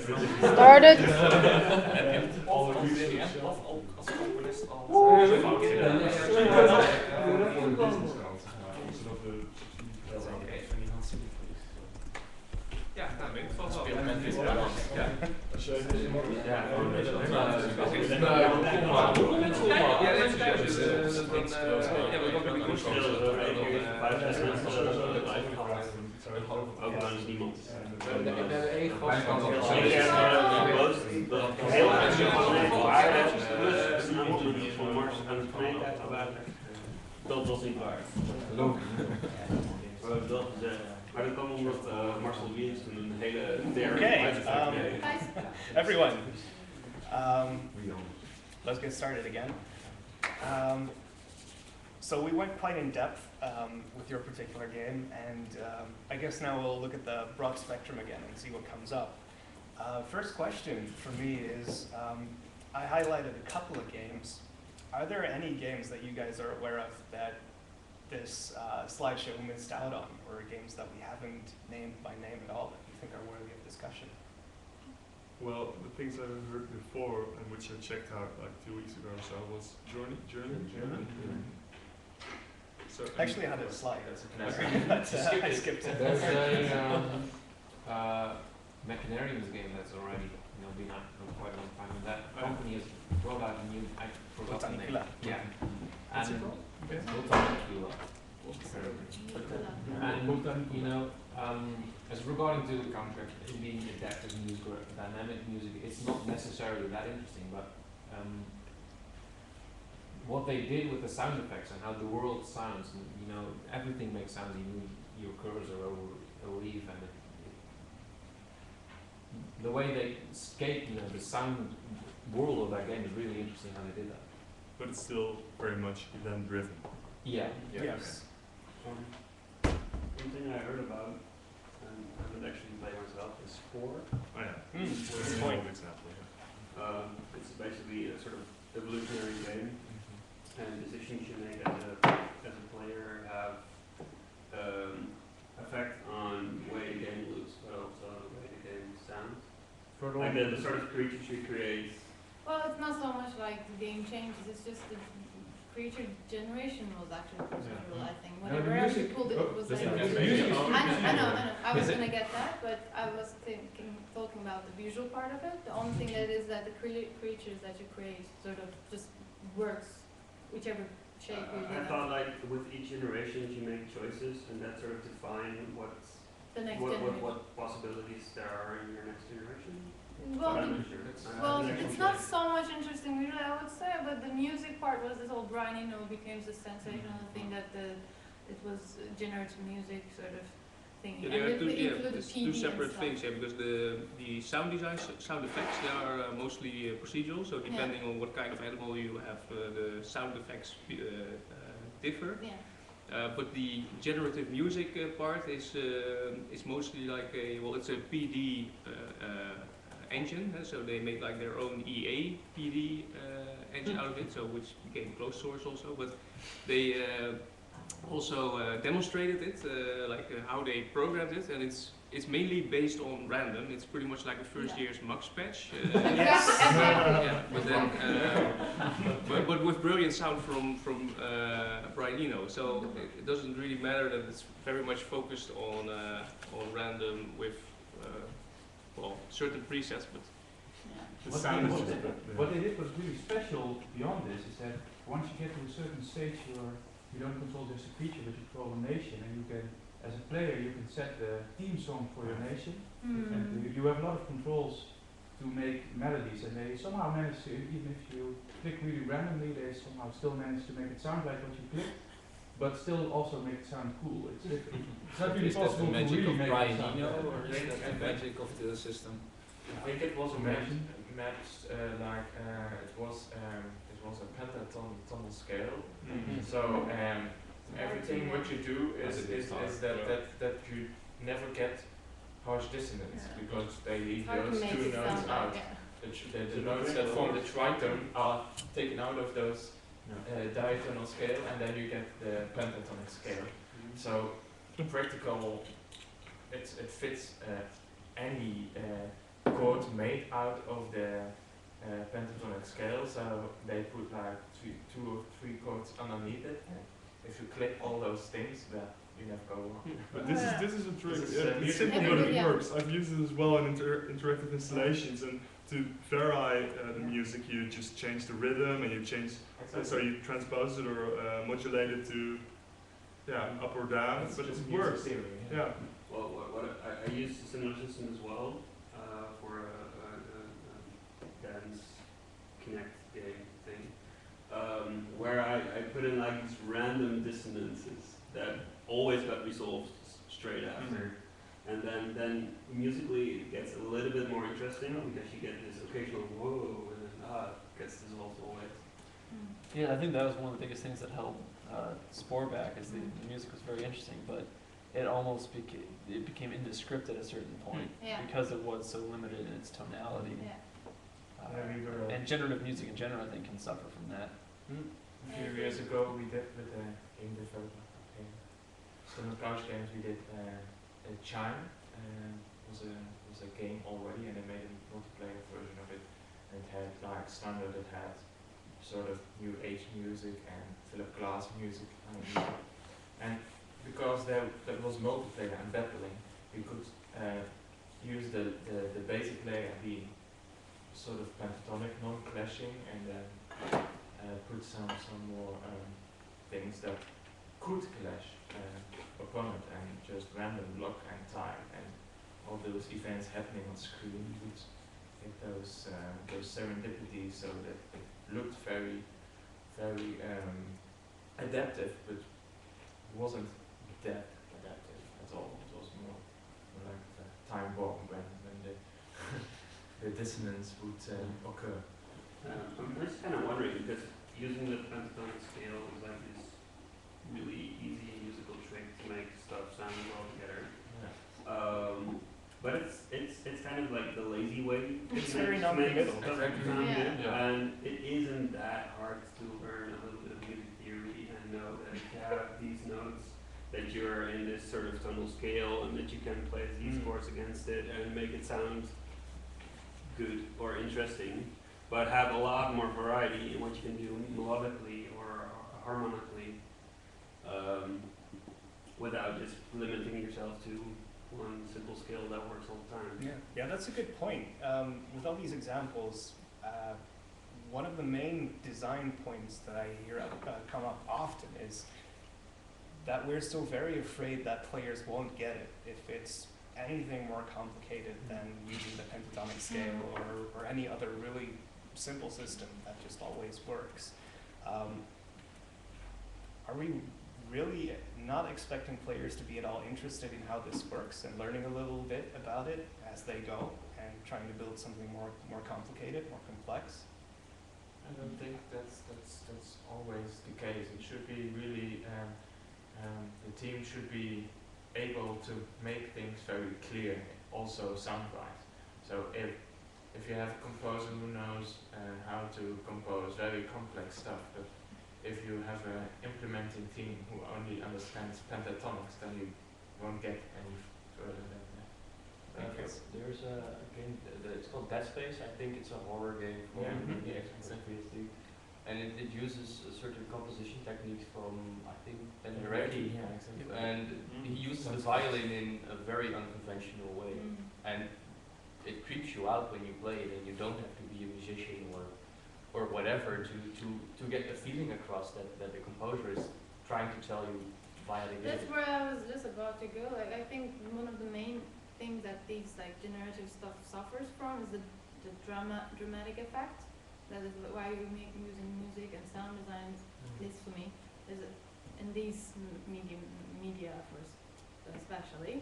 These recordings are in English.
Started. Ja, nou, het valt wel. Ook dan is niemand. We hebben één gast. Dat was niet waar. Dat is, maar dat kwam omdat Marcel Wiens toen een hele Everyone, let's get started again. So we went quite in depth with your particular game, and I guess now we'll look at the broad spectrum again and see what comes up. First question for me is, I highlighted a couple of games. Are there any games that you guys are aware of that this slideshow missed out on, or games that we haven't named by name at all that you think are worthy of discussion? Well, the things I heard before and which I checked out like 2 weeks ago or so was Journey. So Actually, I had a slide as a canary, but I skipped it. There's a Machinarium's game that's already been out for quite a long time, and that company has brought out a new, I forgot the name. Yeah. What's it called? And as regarding to being adaptive music or dynamic music, it's not necessarily that interesting, but what they did with the sound effects and how the world sounds, and, everything makes sounds. You move your cursor over a leaf, and the way they escape, the sound world of that game is really interesting. How they did that. But it's still very much event driven. Yeah. Yes. One thing I heard about, and I haven't actually played myself, is Spore. Oh yeah. That's That's a point. an example. Yeah. It's basically a sort of evolutionary game, and decisions you make as a player have effect on the way the game looks, but also the way the game sounds. Like the sort of creatures you create. Well, it's not so much like the game changes, it's just the creature generation was actually procedural, I think. Whenever you pulled it, it was like... I know, I was going to get that, but I was talking about the visual part of it. The only thing that is that the creatures that you create sort of just works, whichever shape you I thought like with each generation you make choices, and that sort of define what possibilities there are in your next generation. Well, it's not so much interesting visually, I would say, but the music part was this whole Brian Eno became the sensational thing that it was generative music sort of thing. Yeah, there are two separate things, because the sound design, sound effects, they are mostly procedural, so depending on what kind of animal you have, the sound effects differ. Yeah. But the generative music part is mostly like it's a PD engine, so they made like their own EA PD engine out of it, so which became closed source also. But they also demonstrated it, how they programmed it, and it's mainly based on random. It's pretty much like a first year's Mux patch. Yeah, but then but with brilliant sound from Brian Eno. So it doesn't really matter that it's very much focused on random with certain presets, but The sound is just what they did was really special beyond this is that once you get to a certain stage you don't control just a creature but you control a nation, and you can, as a player, you can set the theme song for your nation, and you have a lot of controls to make melodies, and they somehow manage to, even if you click really randomly, they somehow still manage to make it sound like what you click, but still also make it sound cool. It's not really possible to really make it sound. Or is that the magic of the system? I think it was matched it was a pentatonal scale. So everything what you do is that you never get harsh dissonance, because they leave those two notes out. The notes that form the tritone are taken out of those diatonal scale, and then you get the pentatonic scale. So in practical, it fits any chord made out of the pentatonic scale, so they put like 2 or 3 chords underneath it. If you click all those things, then you never go wrong. But this is a trick. This is, It's simple, but it works. I've used it as well in interactive installations, and to vary the music, you just change the rhythm and you change. So you transpose it or modulate it to, up or down. It's but just it music works. theory, Yeah. Well, I use a similar system as well for a dance connect game thing, where I put in like these random dissonances that always got resolved straight after. And then musically it gets a little bit more interesting because you get this occasional whoa and then it gets dissolved always. Yeah, I think that was one of the biggest things that held Spore back, is the music was very interesting, but it almost became indescript at a certain point because it was so limited in its tonality. And generative music in general, I think, can suffer from that. A few years ago, we did with a game developer. Some couch games we did a Chime was a game already, and they made a multiplayer version of it. And it had like standard, it had sort of new age music and Philip Glass music, and because there was multiplayer and battling, you could use the basic layer being sort of pentatonic, non-clashing, and then put some more things that could clash upon it, and just random lock and time and all those events happening on screen. You would get those serendipities so that it looked very adaptive, but wasn't that adaptive at all. It was more like a time bomb when the the dissonance would occur. I'm just kind of wondering, because using the pentatonic scale is like this really easy musical trick to make stuff sound well together. But it's kind of like the lazy way. It's to very make non-committal. stuff Exactly. sound good, Yeah. and it isn't that hard to learn a little bit of music theory and know that if you have these notes, that you're in this sort of tonal scale, and that you can play these chords against it and make it sound good or interesting, but have a lot more variety in what you can do melodically or harmonically, without just limiting yourself to one simple scale that works all the time. Yeah, that's a good point. With all these examples, one of the main design points that I hear come up often is that we're still very afraid that players won't get it if it's anything more complicated than using the pentatonic scale or any other really simple system that just always works. Are we really not expecting players to be at all interested in how this works and learning a little bit about it as they go and trying to build something more complicated, more complex? I don't think that's always the case. It should be really the team should be able to make things very clear, also sound-wise. So if you have a composer who knows how to compose very complex stuff, but if you have an implementing team who only understands pentatonics, then you won't get any further than that. There's a game, it's called Dead Space. I think it's a horror game for the Xbox 360. And it uses certain composition techniques from, I think, Penderecki. Yeah, exactly. And he uses the violin in a very unconventional way. And it creeps you out when you play it, and you don't have to be a musician or whatever to get the feeling across that the composer is trying to tell you via the game. That's where I was just about to go. Like, I think one of the main things that these like generative stuff suffers from is the dramatic effect. That is why you're using music and sound design, at least for me, is in these media especially,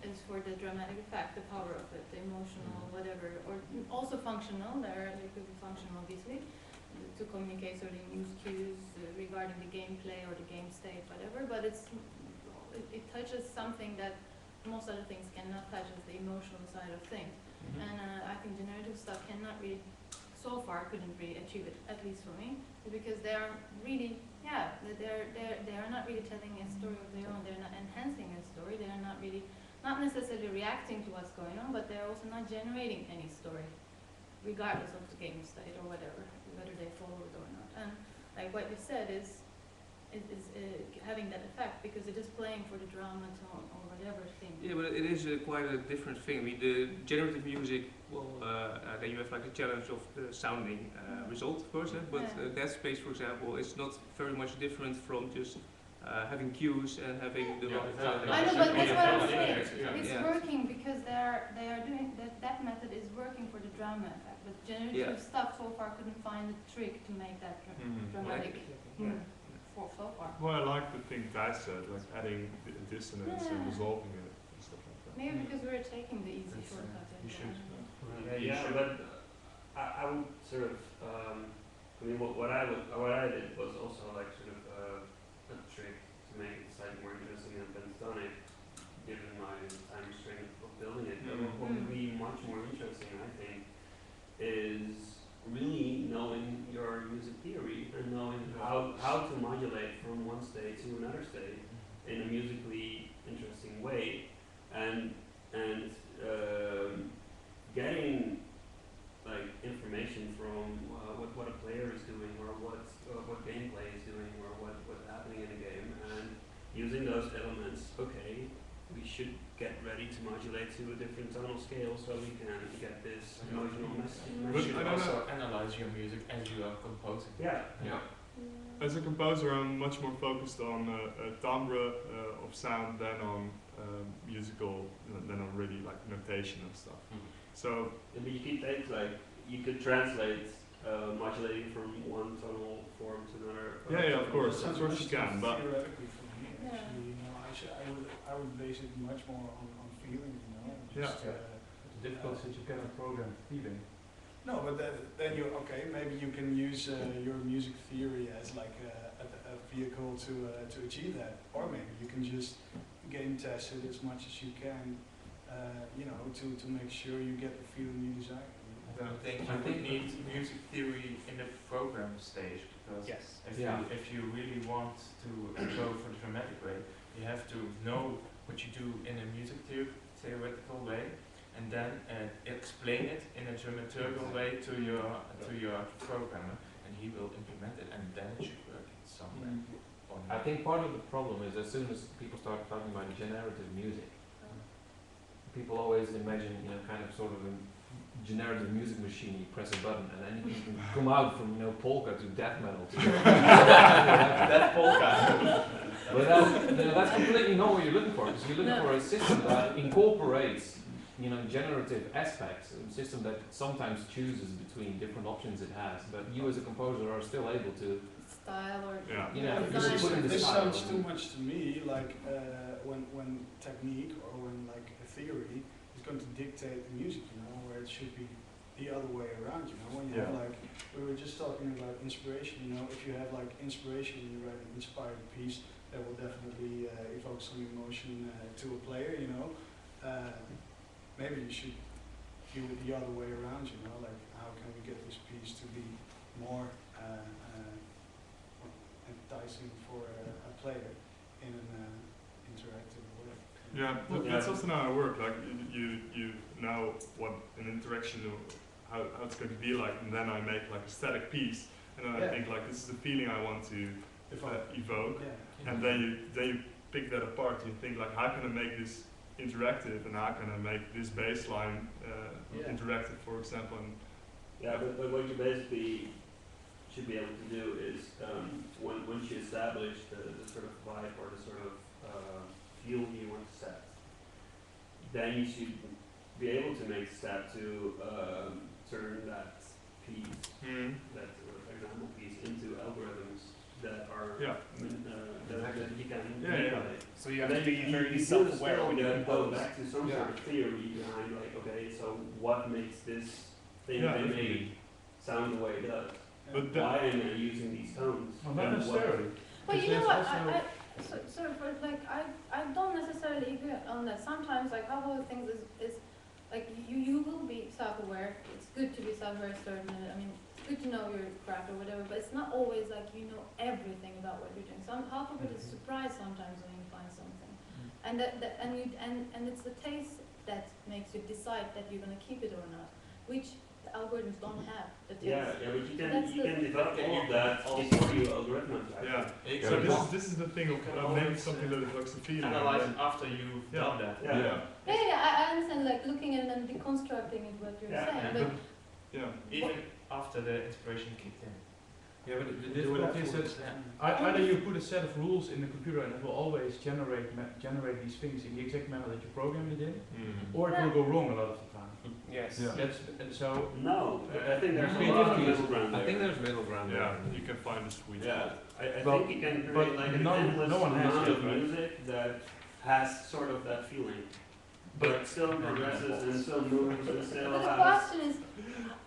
is for the dramatic effect, the power of it, the emotional, whatever, or also functional. They could be functional, obviously, to communicate certain use cues regarding the gameplay or the game state, whatever. But it touches something that most other things cannot touch, is the emotional side of things. And I think generative stuff cannot really, so far, couldn't really achieve it, at least for me, because they are really, they are not really telling a story of their own. They're not enhancing a story. They are not really not necessarily reacting to what's going on, but they're also not generating any story, regardless of the game state or whatever, whether they follow it or not. And like what you said is having that effect because it is playing for the drama tone or whatever thing. Yeah, but it is quite a different thing. I mean, the generative music, well, then you have like a challenge of the sounding result, of course, but that space, for example, is not very much different from just having cues and having the I know, but that's what I'm saying. It's working because they are doing that method is working for the drama effect. But generative stuff so far couldn't find the trick to make that dramatic so far. Well, I like the thing Thijs said, like adding dissonance and resolving it and stuff like that. Maybe because we're taking the easy shortcut. You should. But I would sort of, I mean, what I did was also like sort of a trick to make it slightly more interesting than Bentonic, given my time restraint of building it. But what would be much more interesting, I think, is really knowing your music theory and knowing how to modulate from one state to another state in a musically interesting way, and getting like information from what a player is doing or what gameplay is doing or what's happening in a game, and using those elements. Okay, we should get ready to modulate to a different tonal scale so we can get this emotional message. You should also analyze your music as you are composing. Yeah. As a composer, I'm much more focused on timbre of sound than on musical, than on really like notation and stuff. So, but you could take you could translate modulating from one tonal form to another. Yeah, of course you can. But theoretically for me, actually, I would base it much more on feeling, Just, the difficulty is you cannot program feeling. No, but then maybe you can use your music theory as like a vehicle to achieve that, or maybe you can just game test it as much as you can, to make sure you get the feeling you desire. I think you need music theory in the program stage, because if you really want to go for the dramatic way, you have to know what you do in a music theoretical way, and then explain it in a dramaturgical way to your programmer, and he will implement it, and then it should work in some way. I think part of the problem is as soon as people start talking about generative music, people always imagine, kind of sort of a generative music machine. You press a button and then you can come out from polka to death metal. That's polka. But that's completely not what you're looking for. Because you're looking for a system that incorporates, generative aspects. A system that sometimes chooses between different options it has. But you as a composer are still able to style or this sounds too much to me like when technique or when like a theory is going to dictate the music, where it should be the other way around, when you have like, we were just talking about inspiration, if you have like inspiration and you write an inspired piece, that will definitely evoke some emotion to a player, maybe you should view it the other way around, like how can we get this piece to be more enticing for a player in an interactive way. Yeah, that's also how I work. Like you know what an interaction, how it's going to be like, and then I make like a static piece, and then I think like this is the feeling I want to evoke, and then you pick that apart. You think like how can I make this interactive, and how can I make this bass line interactive, for example. And but what you basically should be able to do is once you establish the sort of vibe or the sort of feel you want to set, then you should be able to make a step to turn that piece, that example piece, into algorithms that are that you can manipulate. So you have to be very self-aware when you go back to some sort of theory behind, like, okay, so what makes this thing they made sound the way it does? But why am I using these tones? Well, not necessarily. But you know what? I don't necessarily agree on that. Sometimes, like, a couple of things is like you will be self-aware. It's good to be self-aware. I mean, it's good to know your craft or whatever. But it's not always like you know everything about what you're doing. Half of it is surprise sometimes when you find something. and and it's the taste that makes you decide that you're gonna keep it or not, which the algorithms don't have. The taste. Yeah, but you That's can develop all of that before you algorithm. Yeah. So this is the thing of maybe something that evokes the feeling. Analyze it after you've done that. I understand, like looking at it and deconstructing it, what you're saying, but even after the inspiration kicked in. Yeah, but the difficulty is that either you put a set of rules in the computer and it will always generate these things in the exact manner that you programmed it in, or it will go wrong a lot of the time. Yes. That's so. No, I think there's a creativity lot of middle ground there. I think there's middle ground there. Yeah, you can find a sweet spot. I think you can create like an endless amount of music that has sort of that feeling, but still progresses and still moves and still but the has. question is,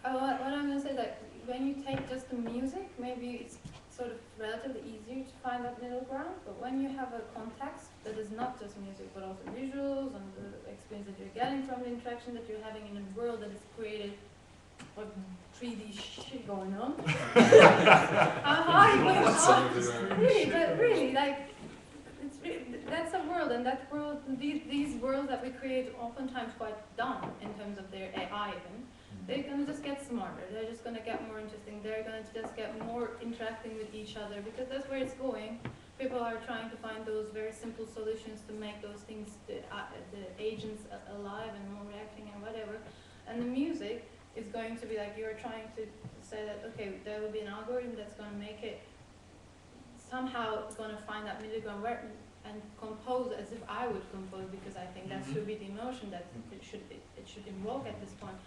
what I'm gonna say, like when you take just the music, maybe it's sort of relatively easier to find that middle ground. But when you have a context that is not just music, but also visuals and the experience that you're getting from the interaction that you're having in a world that is created with 3D shit going on. Really, but really, like, that's a world, and that world, these worlds that we create oftentimes quite dumb in terms of their AI even. They're gonna just get smarter, they're just gonna get more interesting, they're gonna just get more interacting with each other, because that's where it's going. People are trying to find those very simple solutions to make those things, the agents alive and more reacting and whatever. And the music is going to be like, you're trying to say that, okay, there will be an algorithm that's gonna make it, somehow gonna find that middle ground where, and compose as if I would compose, because I think that should be the emotion that it should invoke at this point.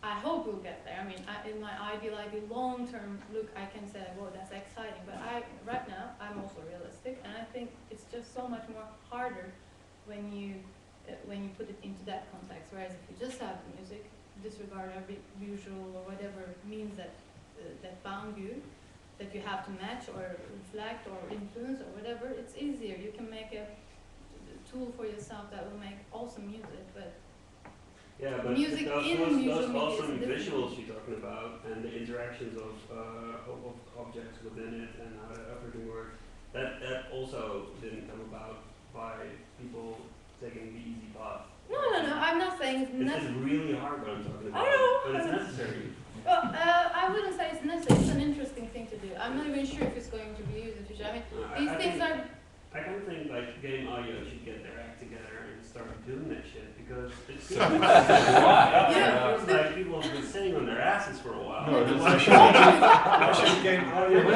I hope we'll get there. I mean, in my ideal long-term look, I can say, well, that's exciting. But right now, I'm also realistic, and I think it's just so much more harder when you put it into that context. Whereas if you just have the music, disregard every visual or whatever means that bound you, that you have to match or reflect or influence or whatever, it's easier. You can make a tool for yourself that will make awesome music, but music in those awesome visuals you're talking about and the interactions of objects within it and how everything works, that also didn't come about by people taking the easy path. No, I'm not saying it's necessary. It's really hard what I'm talking about, but it's necessary. Well, I wouldn't say it's necessary. It's an interesting thing to do. I'm not even sure if it's going to be used in the future. I mean, these things are... I don't think like game audio should get their act together and start doing that shit, because it feels like people have been sitting on their asses for a while. No, why should game audio? I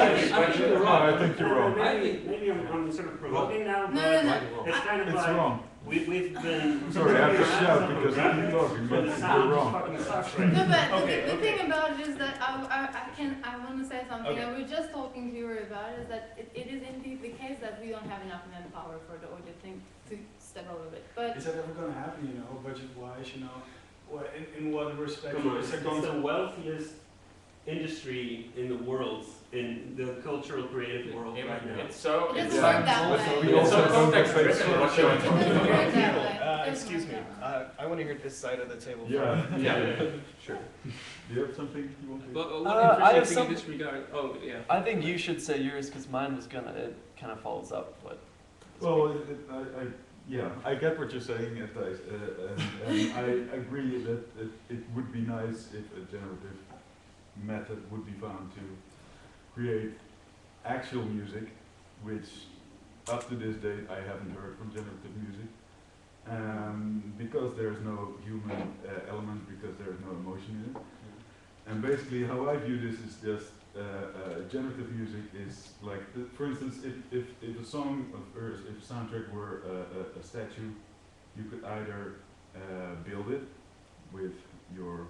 think you're wrong. Maybe I'm sort of provoking now, but it's kind of it's like wrong. we've been. Sorry, I have to shout because I keep talking, but the you're sound wrong. fucking sucks right No, now. but the thing about it is that I want to say something. I was just talking to you about it, is that it is indeed the case that we don't have enough manpower for the audio thing to step over it. But is that ever going to happen? You know, budget-wise, you know, in what respect? Come on, is it's that going the to wealthiest industry in the world, in the cultural creative world right now. It's so. it doesn't work that way. also so don't context get driven paid what so you're It doesn't work that way. Excuse me. I want to hear this side of the table. Yeah. Sure. Do you have something you want to? Well, I one have interesting thing some- in this regard. Oh, yeah. I think you should say yours because mine was it kind of follows up. But Well, I get what you're saying, Thijs, and I agree that it would be nice if a generative method would be found to create actual music, which up to this date I haven't heard from generative music, because there's no human element, because there's no emotion in it. And basically how I view this is just generative music is like, for instance, if a song or if a soundtrack were a statue, you could either build it with your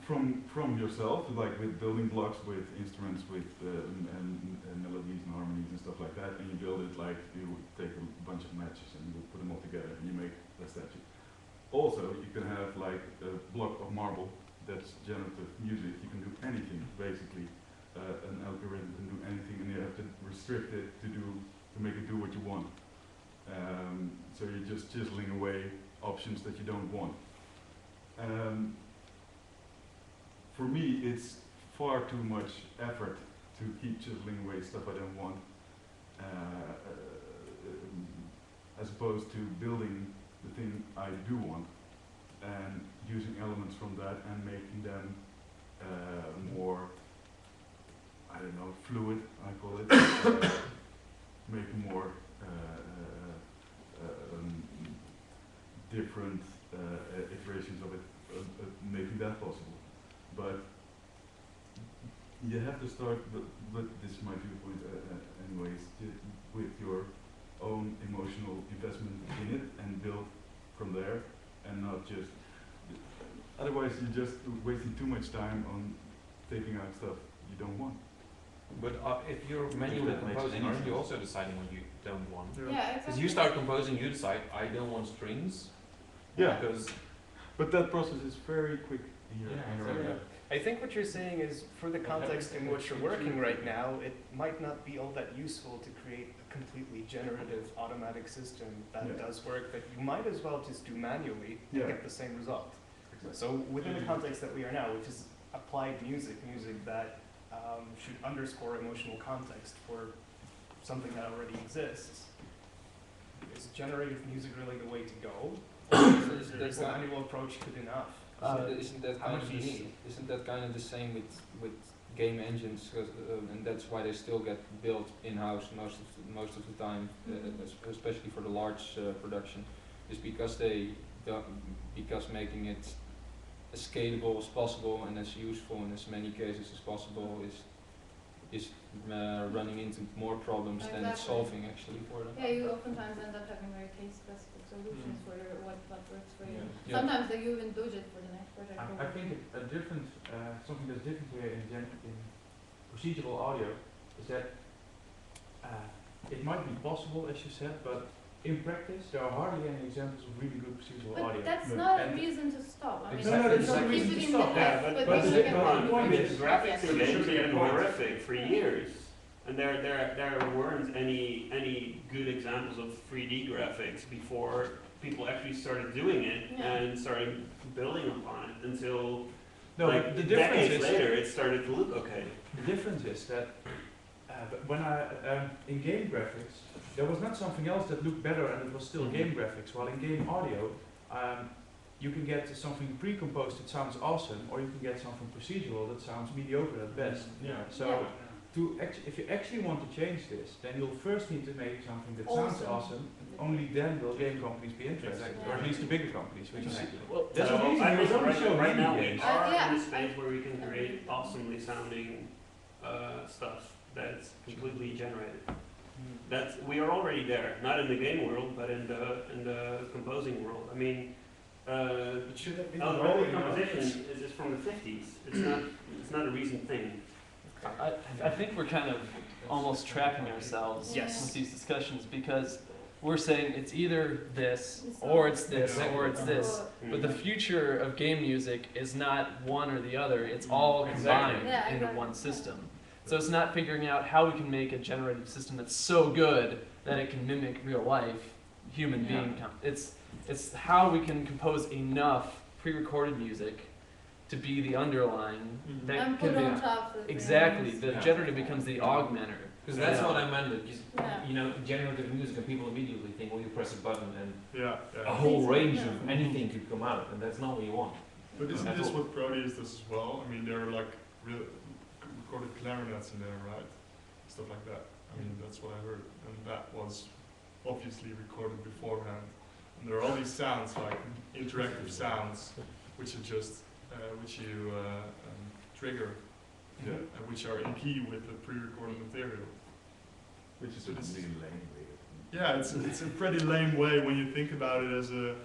from yourself, like with building blocks, with instruments, with and melodies and harmonies and stuff like that, and you build it like you would take a bunch of matches and you put them all together and you make a statue. Also, you can have like a block of marble that's generative music. You can do anything basically. An algorithm can do anything, and you have to restrict it to make it do what you want. So you're just chiseling away options that you don't want. For me, it's far too much effort to keep chiseling away stuff I don't want. as opposed to building the thing I do want and using elements from that and making them more, I don't know, fluid, I call it, making more different iterations of it, making that possible. But you have to start, but this might be the point anyways, with your own emotional investment in it and build from there and not just, otherwise you're just wasting too much time on taking out stuff you don't want. But if you're manually composing, aren't you also deciding what you don't want? Yeah, exactly. Because you start composing, you decide, I don't want strings. Yeah, Because but that process is very quick here. I think what you're saying is, for the context in which you're working right now, it might not be all that useful to create a completely generative automatic system that does work that you might as well just do manually and get the same result. Exactly. So within the context that we are now, which is applied music that should underscore emotional context for something that already exists, is generative music really the way to go? Or is the manual approach good enough? Isn't that How kind much of do you the, need? isn't that kind of the same with game engines, and that's why they still get built in-house most of the time, especially for the large production, is because because making it as scalable as possible and as useful in as many cases as possible is running into more problems than it's solving actually for them. Yeah, you oftentimes end up having very case-specific solutions for what works for you. Yeah. Sometimes they even budget for the next project. I think a different, something that's different here in procedural audio is that it might be possible, as you said, but in practice there are hardly any examples of really good procedural But audio. that's not a reason to stop. I mean, Exactly. it's not a reason to stop. But the point is, graphics in games have been horrific for years, and there weren't any good examples of 3D graphics before people actually started doing it and started building upon it until The difference decades is later it started to look okay. the difference is that when I in game graphics there was not something else that looked better and it was still game graphics. While in game audio, you can get something pre-composed that sounds awesome, or you can get something procedural that sounds mediocre at best. So, if you actually want to change this, then you'll first need to make something that sounds awesome. Only then will game companies be interested, or at least the bigger companies. Which is there's a reason you only show right now we games. are in a space where we can create awesomely sounding stuff that's completely generated. We are already there, not in the game world, but in the composing world. I mean, early composition is just from the 50s. It's not a recent thing. I think we're kind of almost trapping ourselves with these discussions, because we're saying it's either this or it's this or it's this, but the future of game music is not one or the other, it's all combined into one system. So it's not figuring out how we can make a generative system that's so good that it can mimic real life human being. It's how we can compose enough pre-recorded music to be the underlying that and can put be on top of exactly the generative becomes the augmenter. Because that's what I meant. You know, generative music, and people immediately think, well, you press a button and a whole range of anything could come out, and that's not what you want. But isn't this what Proteus does as well? I mean, there are like real recorded clarinets in there, right? Stuff like that. I mean, that's what I heard, and that was obviously recorded beforehand. And there are all these sounds, like interactive sounds, which are just which you trigger, which are in key with the pre-recorded material. Which is a really lame way. Yeah, it's a pretty lame way when you think about it as a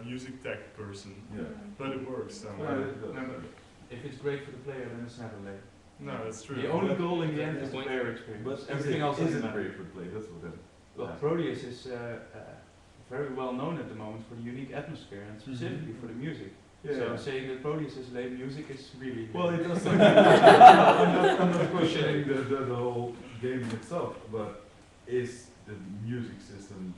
music tech person. Yeah. But it works somehow. Well, if it's great for the player, then it's never late. No, that's true. The only goal in the end is the player experience. But everything else isn't matter. great for play. That's what then. Well, Proteus is very well known at the moment for the unique atmosphere and specifically for the music. So saying that Proteus is lame music is really... Well, it does. I'm not questioning the whole game itself, but is the music system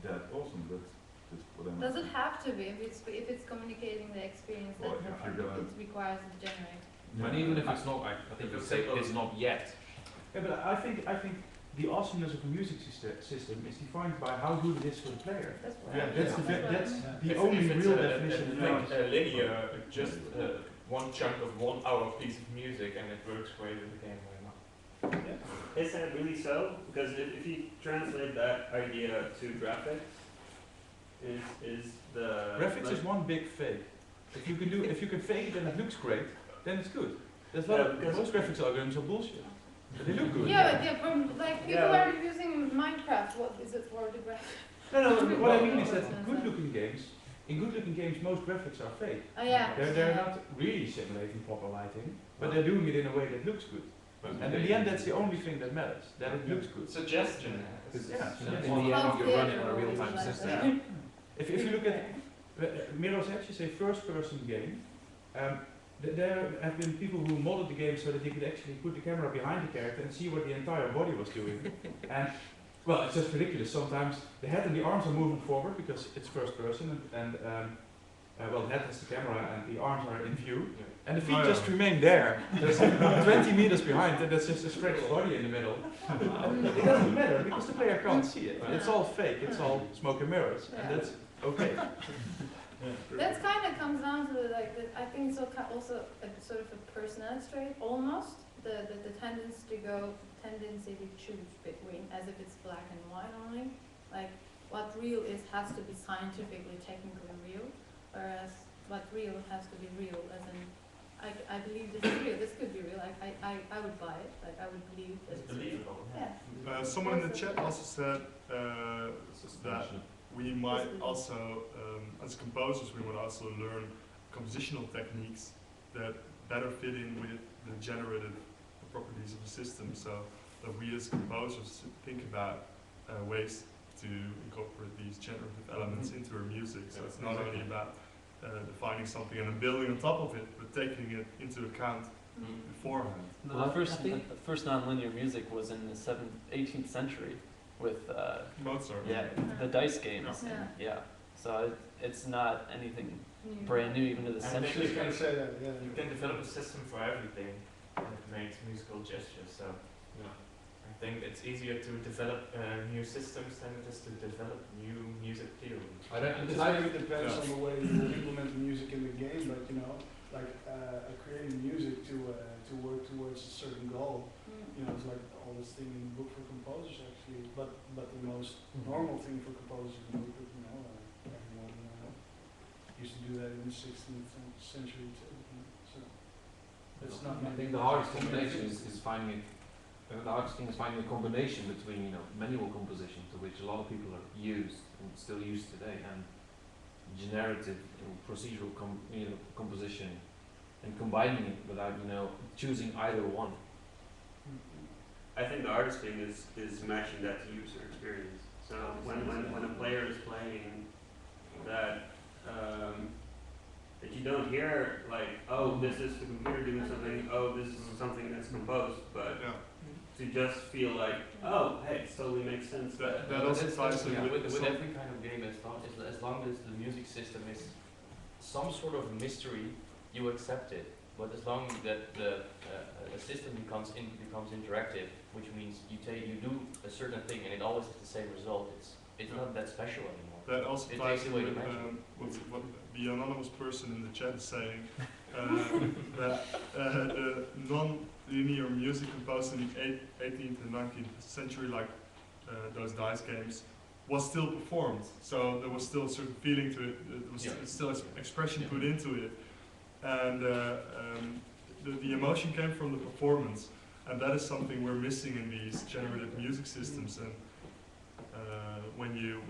that awesome? That's what I'm. Does it have to be if it's communicating the experience that it requires to generate? And even if it's not, I think you say it's not yet. Yeah, but I think the awesomeness of a music system is defined by how good it is for the player. That's the If only it's real a definition of like things. a linear, just one chunk of 1 hour piece of music, and it works great with the game, why not? Is that really so? Because if you translate that idea to graphics, is the Graphics is one big fake. If you can fake it and it looks great, then it's good. There's a lot of, most graphics algorithms are bullshit. But they look good. Yeah, but like people are using Minecraft. What is it for the graphics? No, what I mean is that in good-looking games, most graphics are fake. Oh yeah. They're not really simulating proper lighting, but they're doing it in a way that looks good. And in the end, that's the only thing that matters, that it looks good. Suggestion. In the end, you're running on a real-time system. If you look at Mirror's Edge is a first-person game. There have been people who modded the game so that you could actually put the camera behind the character and see what the entire body was doing. And well, it's just ridiculous. Sometimes the head and the arms are moving forward because it's first person, and well, the head has the camera and the arms are in view, and the feet just remain there. There's 20 meters behind, and there's just a stretched body in the middle. It doesn't matter because the player can't see it. It's all fake. It's all smoke and mirrors, and that's okay. That kind of comes down to I think it's also a sort of a personality trait, almost the tendency to choose between as if it's black and white only. Like what real is has to be scientifically, technically real, whereas what real has to be real. As in, I believe this is real. This could be real. Like I would buy it. Like I would believe that it's believable. Yeah. Someone in the chat also said that we might also, as composers, we would also learn compositional techniques that better fit in with the generative properties of the system. So that we as composers think about ways to incorporate these generative elements into our music. So it's not only about defining something and then building on top of it, but taking it into account beforehand. Well, the first non-linear music was in the 18th century with Mozart. Yeah, the dice games. Yeah. So it's not anything brand new even to the century. You can develop a system for everything, and it makes musical gestures. So I think it's easier to develop new systems than it is to develop new music theory. It depends on the way you implement the music in the game, but you know, like creating music to work towards a certain goal. You know, it's like all this thing in the book for composers actually, but the most normal thing for composers in the book, you know, everyone used to do that in the 16th century too. You know? So it's not. I think the hardest combination is finding the hardest thing is finding a combination between manual composition, to which a lot of people are used and still used today, and generative procedural composition, and combining it without choosing either one. I think the hardest thing is matching that to user experience. So when a player is playing that that you don't hear like, oh, this is the computer doing something, oh, this is something that's composed, but to just feel like, oh, hey, it totally makes sense. That also ties in with every kind of game, as long as the music system is some sort of mystery, you accept it. But as long as that the system becomes interactive, which means you do a certain thing and it always has the same result, it's not that special anymore. That also it ties takes away with the magic. what the anonymous person in the chat is saying, that non-linear music composed in the 18th and 19th century, like those dice games, was still performed. So there was still a certain feeling to it, there was still expression put into it. And the emotion came from the performance, and that is something we're missing in these generative music systems. And when you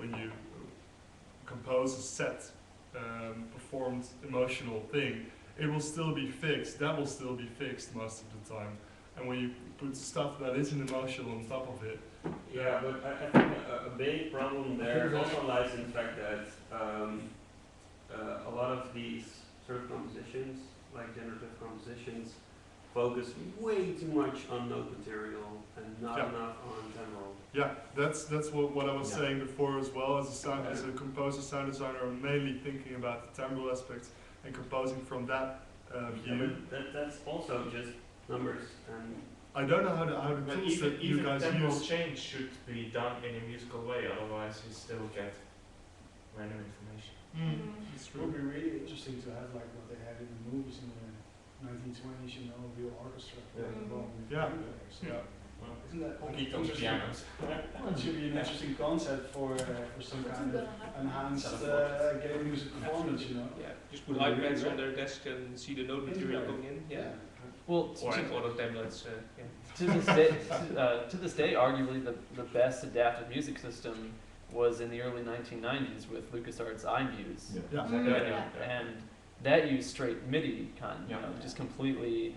compose a set, performed emotional thing, it will still be fixed. That will still be fixed most of the time. And when you put stuff that isn't emotional on top of it. Yeah, but I think a big problem there also lies in the fact that a lot of these sort of compositions, like generative compositions, focus way too much on note material and not enough on temporal. Yeah, that's what I was saying before as well. As a composer, sound designer, I'm mainly thinking about the temporal aspects and composing from that view. But that's also just numbers and I don't know how the But tools that you even guys temporal use. change should be done in a musical way, otherwise you still get random information. It's It would be really interesting to have like what they had in the movies in the 1920s, you know, real orchestra playing along with Yeah. players. Yeah. Isn't that like Honky tonks interesting? pianos. It should be an interesting concept for some What's kind of gonna happen? enhanced game music performance, you know. Yeah, just put iPads on their desk and see the note material coming in. Yeah. Well, Or other tablets. Yeah. to this day, arguably the best adaptive music system was in the early 1990s with LucasArts iMuse. Yeah. And that used straight MIDI Yeah. just completely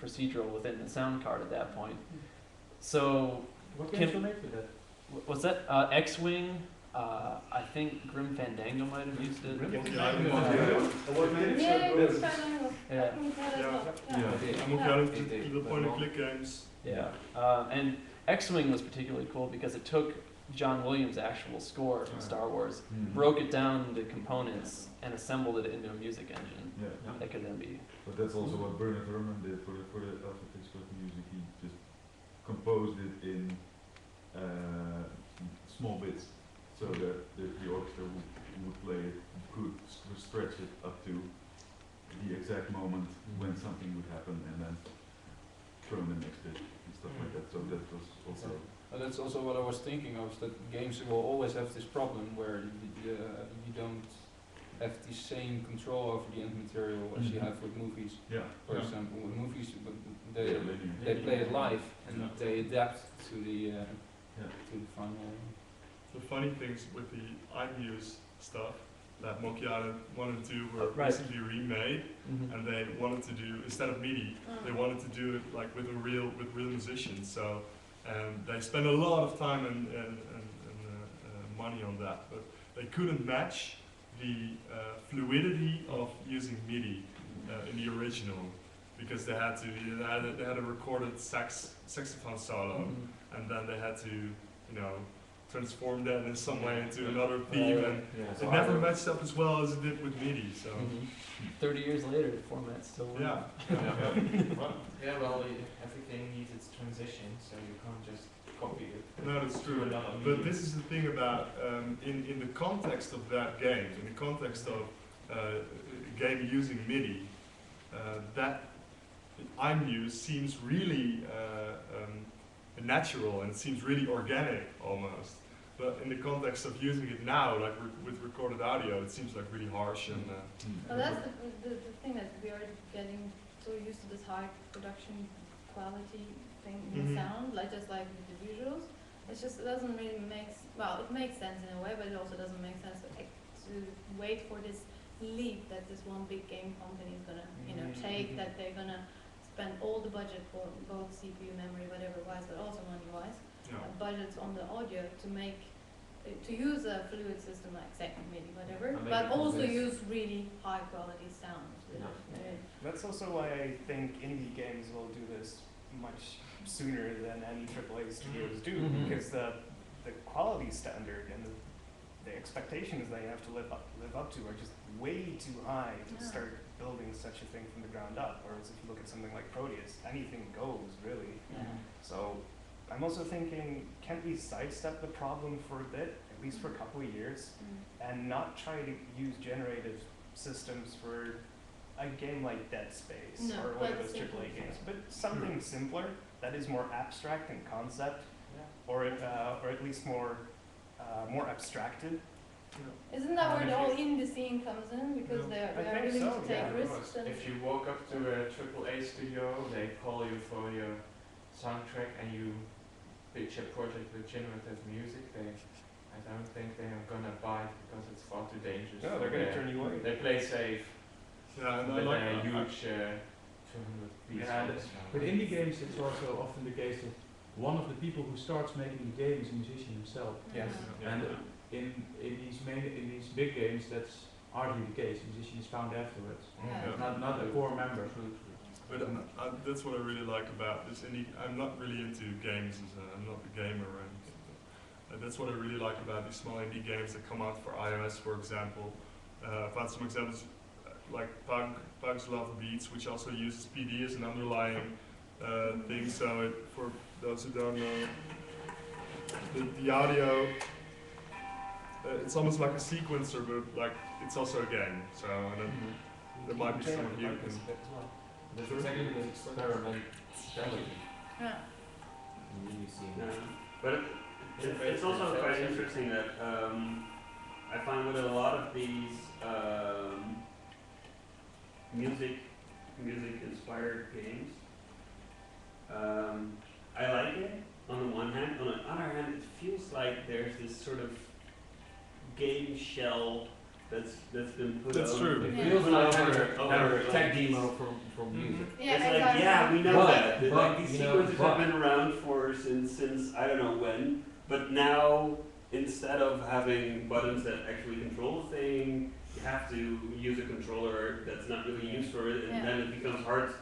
procedural within the sound card at that point. So, What games were made with that? what's that? X-Wing. I think Grim Fandango might have used it. What made it so Yeah, good? it's triangle. Yeah. I think that as well. Yeah. I'm okay with the point and click games. Yeah, and X-Wing was particularly cool because it took John Williams' actual score from Star Wars, broke it down into components, and assembled it into a music engine Yeah. that could then be. But that's also what Bernard Herrmann did for the Alpha Pixel music. He just composed it in small bits, so that the orchestra would play it, could stretch it up to the exact moment when something would happen, and then throw in the next bit and stuff like that. So that was also. That's also what I was thinking of, that games will always have this problem where you don't have the same control over the end material as you have with movies. Yeah. For example, with movies, they play it live and they adapt to the final. The funny things with the iMuse stuff, that Mokiata 1 and 2 were Right. recently remade, and they wanted to do, instead of MIDI, they wanted to do it like with real musicians. So they spent a lot of time and money on that, but they couldn't match the fluidity of using MIDI in the original, because they had a recorded saxophone solo, and then they had to, transform that in some way into another theme, and it never matched up as well as it did with MIDI. So 30 years later, the format's still working. Well, everything needs its transition, so you can't just copy it. No, that's true. But this is the thing about, in the context of that game, in the context of a game using MIDI, that iMuse seems really natural, and it seems really organic almost. But in the context of using it now, like with recorded audio, it seems like really harsh and. Well, that's the thing, that we are getting so used to this high production quality thing in the sound, just like with the visuals. It doesn't really make it makes sense in a way, but it also doesn't make sense to wait for this leap that this one big game company is gonna take, that they're gonna spend all the budget for both CPU, memory, whatever wise, but also money wise, budgets on the audio to use a fluid system like second MIDI, whatever, but also use really high quality sounds. That's also why I think indie games will do this much sooner than any AAA studios do, because the quality standard and the expectations that you have to live up to are just way too high to start building such a thing from the ground up. Whereas if you look at something like Proteus, anything goes, really. So I'm also thinking, can't we sidestep the problem for a bit, at least for a couple of years, and not try to use generative systems for a game like Dead Space or one of those AAA games, but something simpler that is more abstract in concept, or at least more abstracted. Isn't that where the whole indie scene comes in? Because they're willing to take risks. And If you walk up to a AAA studio, they call you for your soundtrack and you pitch a project with generative music, I don't think they are gonna buy it because it's far too dangerous. No, they're gonna turn you away. They play safe. Yeah, and but I like a that. huge 200 piece. With indie games, it's also often the case that one of the people who starts making the game is a musician himself. Yes. And in these big games, that's hardly the case. The musician is found afterwards, not the core member. But that's what I really like about this indie. I'm not really into games. I'm not a gamer or anything. But that's what I really like about these small indie games that come out for iOS, for example. I found some examples like Pug's Love Beats, which also uses PD as an underlying thing. So for those who don't know, the audio, it's almost like a sequencer, but like it's also a game. So and then there might be some of you can. That's exactly the experimentality. Yeah. But it's also quite interesting that I find with a lot of these music inspired games, I like it on the one hand. On the other hand, it feels like there's this sort of game shell that's been put That's on. true. It Yeah. feels like over a tech demo from music. Yeah, It's exactly. like, yeah, we know But- that. but, Like these you know, sequences but- have been around for since I don't know when. But now, instead of having buttons that actually control the thing, you have to use a controller that's not really used for it, and Yeah. then it becomes hard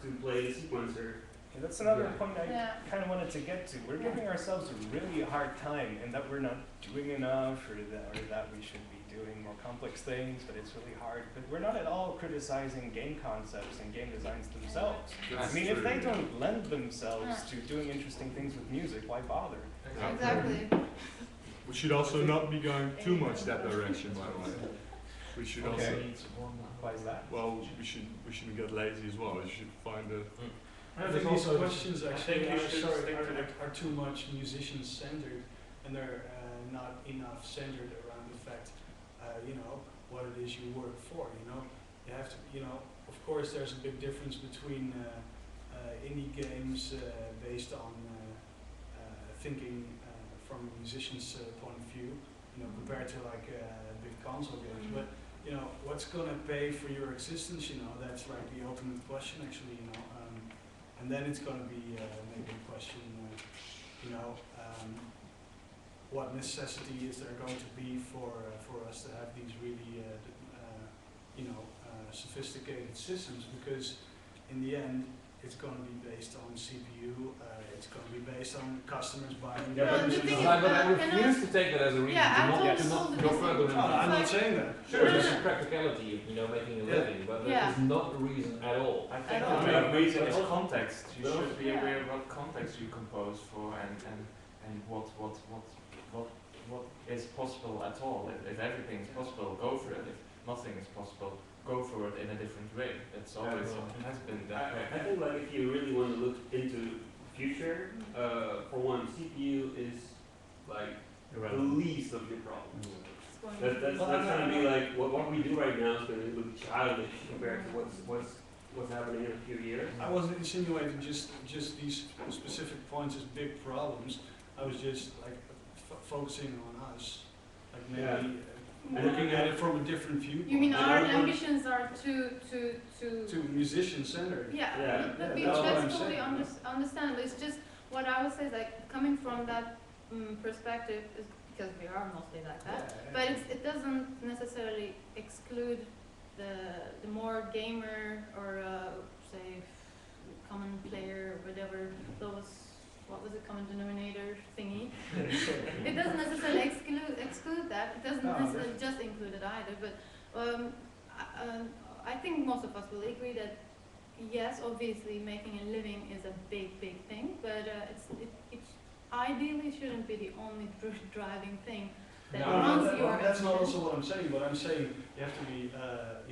to play the sequencer. Yeah, that's another Yeah. point I Yeah. kind of wanted to get to. We're giving ourselves a really hard time in that we're not doing enough, or that we should be doing more complex things, but it's really hard. But we're not at all criticizing game concepts and game designs themselves. I mean, if they don't lend themselves to doing interesting things with music, why bother? Exactly. We should also not be going too much that direction, by the way. We should also. Why is that? Well, we shouldn't get lazy as well. We should find a. I There's think these also- questions actually think you should stick to are too much musician centered, and they're not enough centered around the fact, what it is you work for. You have to, of course, there's a big difference between indie games based on thinking from a musician's point of view, compared to like big console games. But what's gonna pay for your existence? That's like the ultimate question, actually. And then it's going to be maybe a question, what necessity is there going to be for us to have these really, sophisticated systems? Because in the end, it's going to be based on CPU. It's going to be based on customers buying. Yeah, but the thing is, But I can refuse to take that as a reason Yeah, to I not told go the further business- in I'm life. not saying that. Sure, there's a practicality of making a living, but Yeah. that is not the reason at all. I think all. the main reason is But- context. You but- should be Yeah. aware of what context you compose for and what is possible at all. If everything is possible, go for it. If nothing is possible, go for it in a different way. It's always it has been that way. I think like if you really want to look into future, for one, CPU is like the least of your problems. That's going to be like what we do right now is going to look childish compared to what's happening in a few years. I wasn't insinuating just these specific points as big problems. I was just like focusing on us, like maybe looking at it from a different viewpoint. You mean And our I want ambitions are to musician centered. Yeah, Yeah. but Yeah, that's what I'm that's totally saying. understandable. It's just what I would say is like coming from that perspective is because we are mostly like that. But it doesn't necessarily exclude the more gamer or say common player or whatever what was it, common denominator thingy. It doesn't necessarily exclude that. It doesn't No, necessarily just include it either. But I think most of us will agree that yes, obviously making a living is a big thing, but it ideally shouldn't be the only driving thing that runs your. That's not also what I'm saying. But I'm saying you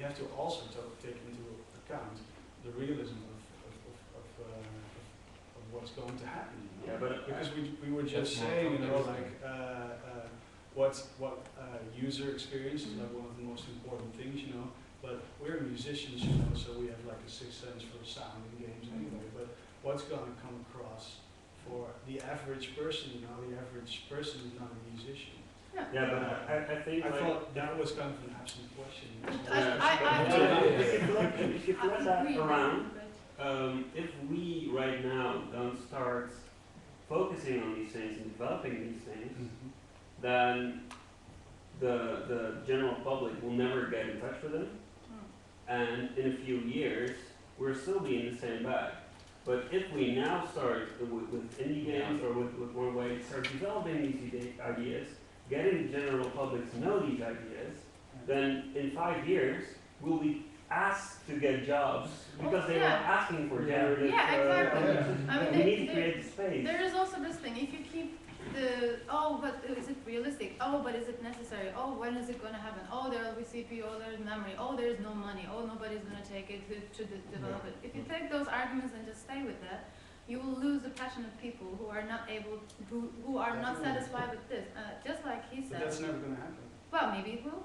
have to also take into account the realism of what's going to happen. Yeah, but because we were just saying, what user experience is like one of the most important things, But we're musicians, so we have like a sixth sense for sound in games anyway. But what's going to come across for the average person? The average person is not a musician. Yeah, but I think I like, thought that was kind of an absent question. if you flip that agree, around, but- if we right now don't start focusing on these things and developing these things, then the general public will never get in touch with them, and in a few years we'll still be in the same bag. But if we now start with indie games or with one way, start developing these ideas, getting the general public to know these ideas, then in 5 years we'll be asked to get jobs because they were asking for generative. Yeah, exactly. I mean, we need to create the space. There is also this thing, if you keep but is it realistic? Oh, but is it necessary? Oh, when is it going to happen? Oh, there will be CPU, oh, there's memory, oh, there's no money, oh, nobody's going to take it to develop it. If you take those arguments and just stay with that, you will lose the passionate people who are not able, who are not satisfied with this. Just like he said. But that's never going to happen. Well, maybe it will.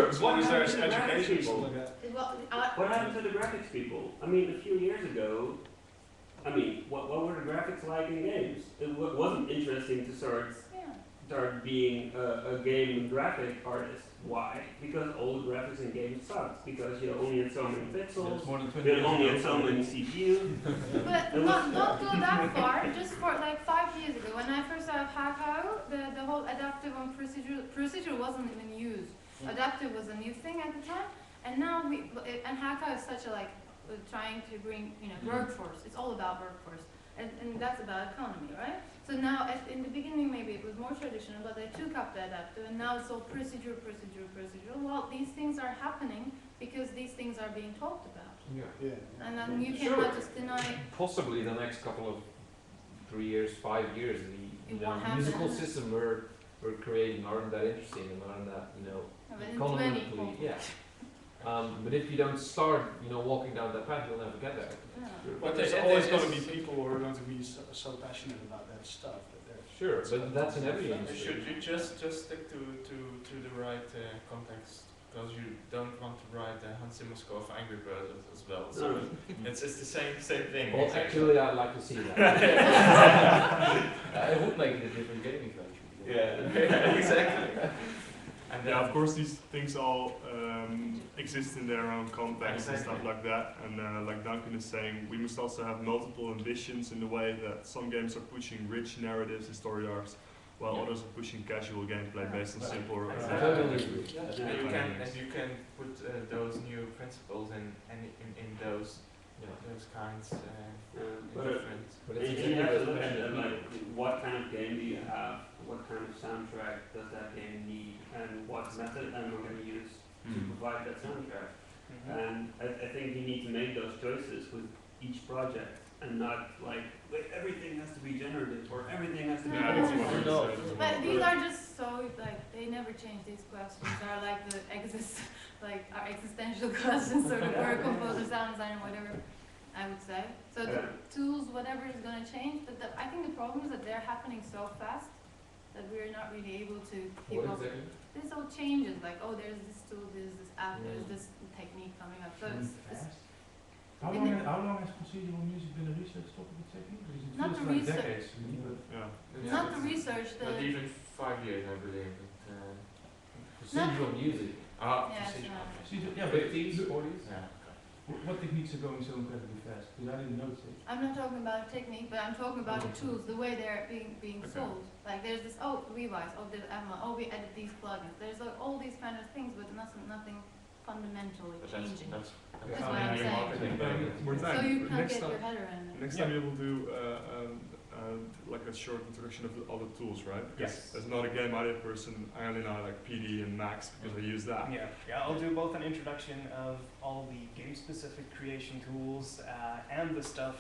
As long as there's education people. What happened to the graphics people? I mean, a few years ago, what were the graphics like in games? It wasn't interesting to start being a game graphic artist. Why? Because all the graphics in games sucked. Because you only had so many pixels, you only had so many CPUs. But not go that far. Just for like 5 years ago, when I first started Hakao, the whole adaptive and procedure wasn't even used. Adaptive was a new thing at the time, and now and Hakao is such a trying to bring workforce. It's all about workforce, and that's about economy, right? So now, in the beginning, maybe it was more traditional, but they took up the adaptive, and now it's all procedure. Well, these things are happening because these things are being talked about. Yeah. And then you cannot just deny. Possibly the next couple of 3 years, 5 years, the musical system we're creating aren't that interesting and aren't that economically. Yeah. But if you don't start, walking down that path, you'll never get there. Yeah. But there's always going to be people who are going to be so passionate about that stuff. Sure, but that's in every industry. Should you just stick to the right context? Because you don't want to write Hans Zimmer's score of Angry Birds as well. So it's the same thing. Well, actually, I'd like to see that. It would make it a different game eventually. Yeah, exactly. And of course, these things all exist in their own context and stuff like that. And like Duncan is saying, we must also have multiple ambitions in the way that some games are pushing rich narratives and story arcs, while others are pushing casual gameplay based on simple. And you can put those new principles in those kinds. But you have to look at what kind of game do you have, what kind of soundtrack does that game need, and what method am I going to use to provide that soundtrack. And I think you need to make those choices with each project, and not everything has to be generative or everything has to be. But these are just so they never change. These questions are our existential questions, sort of for a composer, sound designer, whatever. I would say. So the tools, whatever is going to change, but I think the problem is that they're happening so fast that we're not really able to keep up. This all changes, there's this tool, there's this app, there's this technique coming up. So it's how long has procedural music been a research topic exactly? Because it not feels the like research. decades to me, but not the research. Not even 5 years, I believe. Procedural music. procedural. Yeah, 50s, 40s. Yeah. What techniques are going so incredibly fast? Because I didn't notice it. I'm not talking about technique, but I'm talking about the tools, the way they're being sold. There's this, revise, there's Emma, we added these plugins. There's all these kind of things, but nothing fundamentally changing. That's what I'm saying. So you can't get your head around it. Next time you will do a short introduction of all the tools, right? Because as not a game audio person, I only know PD and Max because I use that. Yeah, I'll do both an introduction of all the game-specific creation tools and the stuff,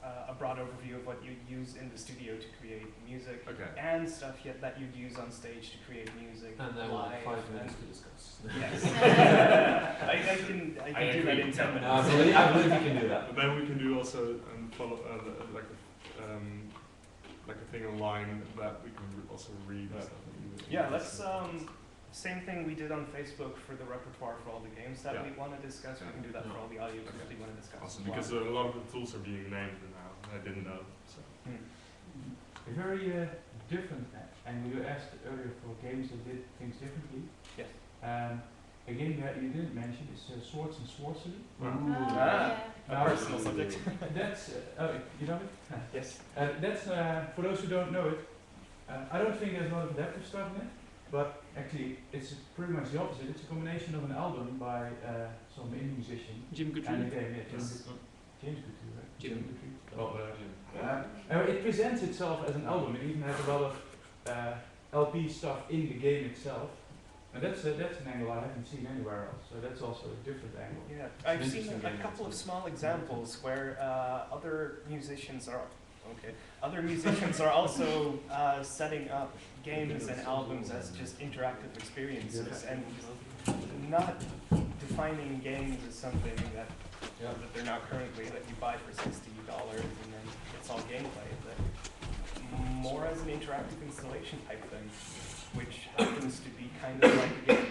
a broad overview of what you'd use in the studio to create music, and stuff that you'd use on stage to create music. And then we'll have 5 minutes to discuss. Yes. I can do that in 10 minutes. I believe you can do that. But then we can do also follow a thing online that we can also read and stuff. Yeah, let's same thing we did on Facebook for the repertoire for all the games that we want to discuss. We can do that for all the audio tools we want to discuss. Awesome, because a lot of the tools are being named now. I didn't know. So. Very different, and we were asked earlier for games that did things differently. Yes. A game that you didn't mention is Swords and Sorcery. A personal subject. That's you know it? Yes. That's for those who don't know it. I don't think there's a lot of adaptive stuff in it, but actually it's pretty much the opposite. It's a combination of an album by some indie musician Jim and a Guthrie. game. James Guthrie, right? Jim. It presents itself as an album. It even has a lot of LP stuff in the game itself. And that's an angle I haven't seen anywhere else. So that's also a different angle. Yeah, It's I've an seen interesting a thing, couple of actually. small examples where other musicians are also setting up games and albums as just interactive experiences and not defining games as something that they're not currently that you buy for $60 and then it's all gameplay, but more as an interactive installation type thing, which happens to be kind of like a game.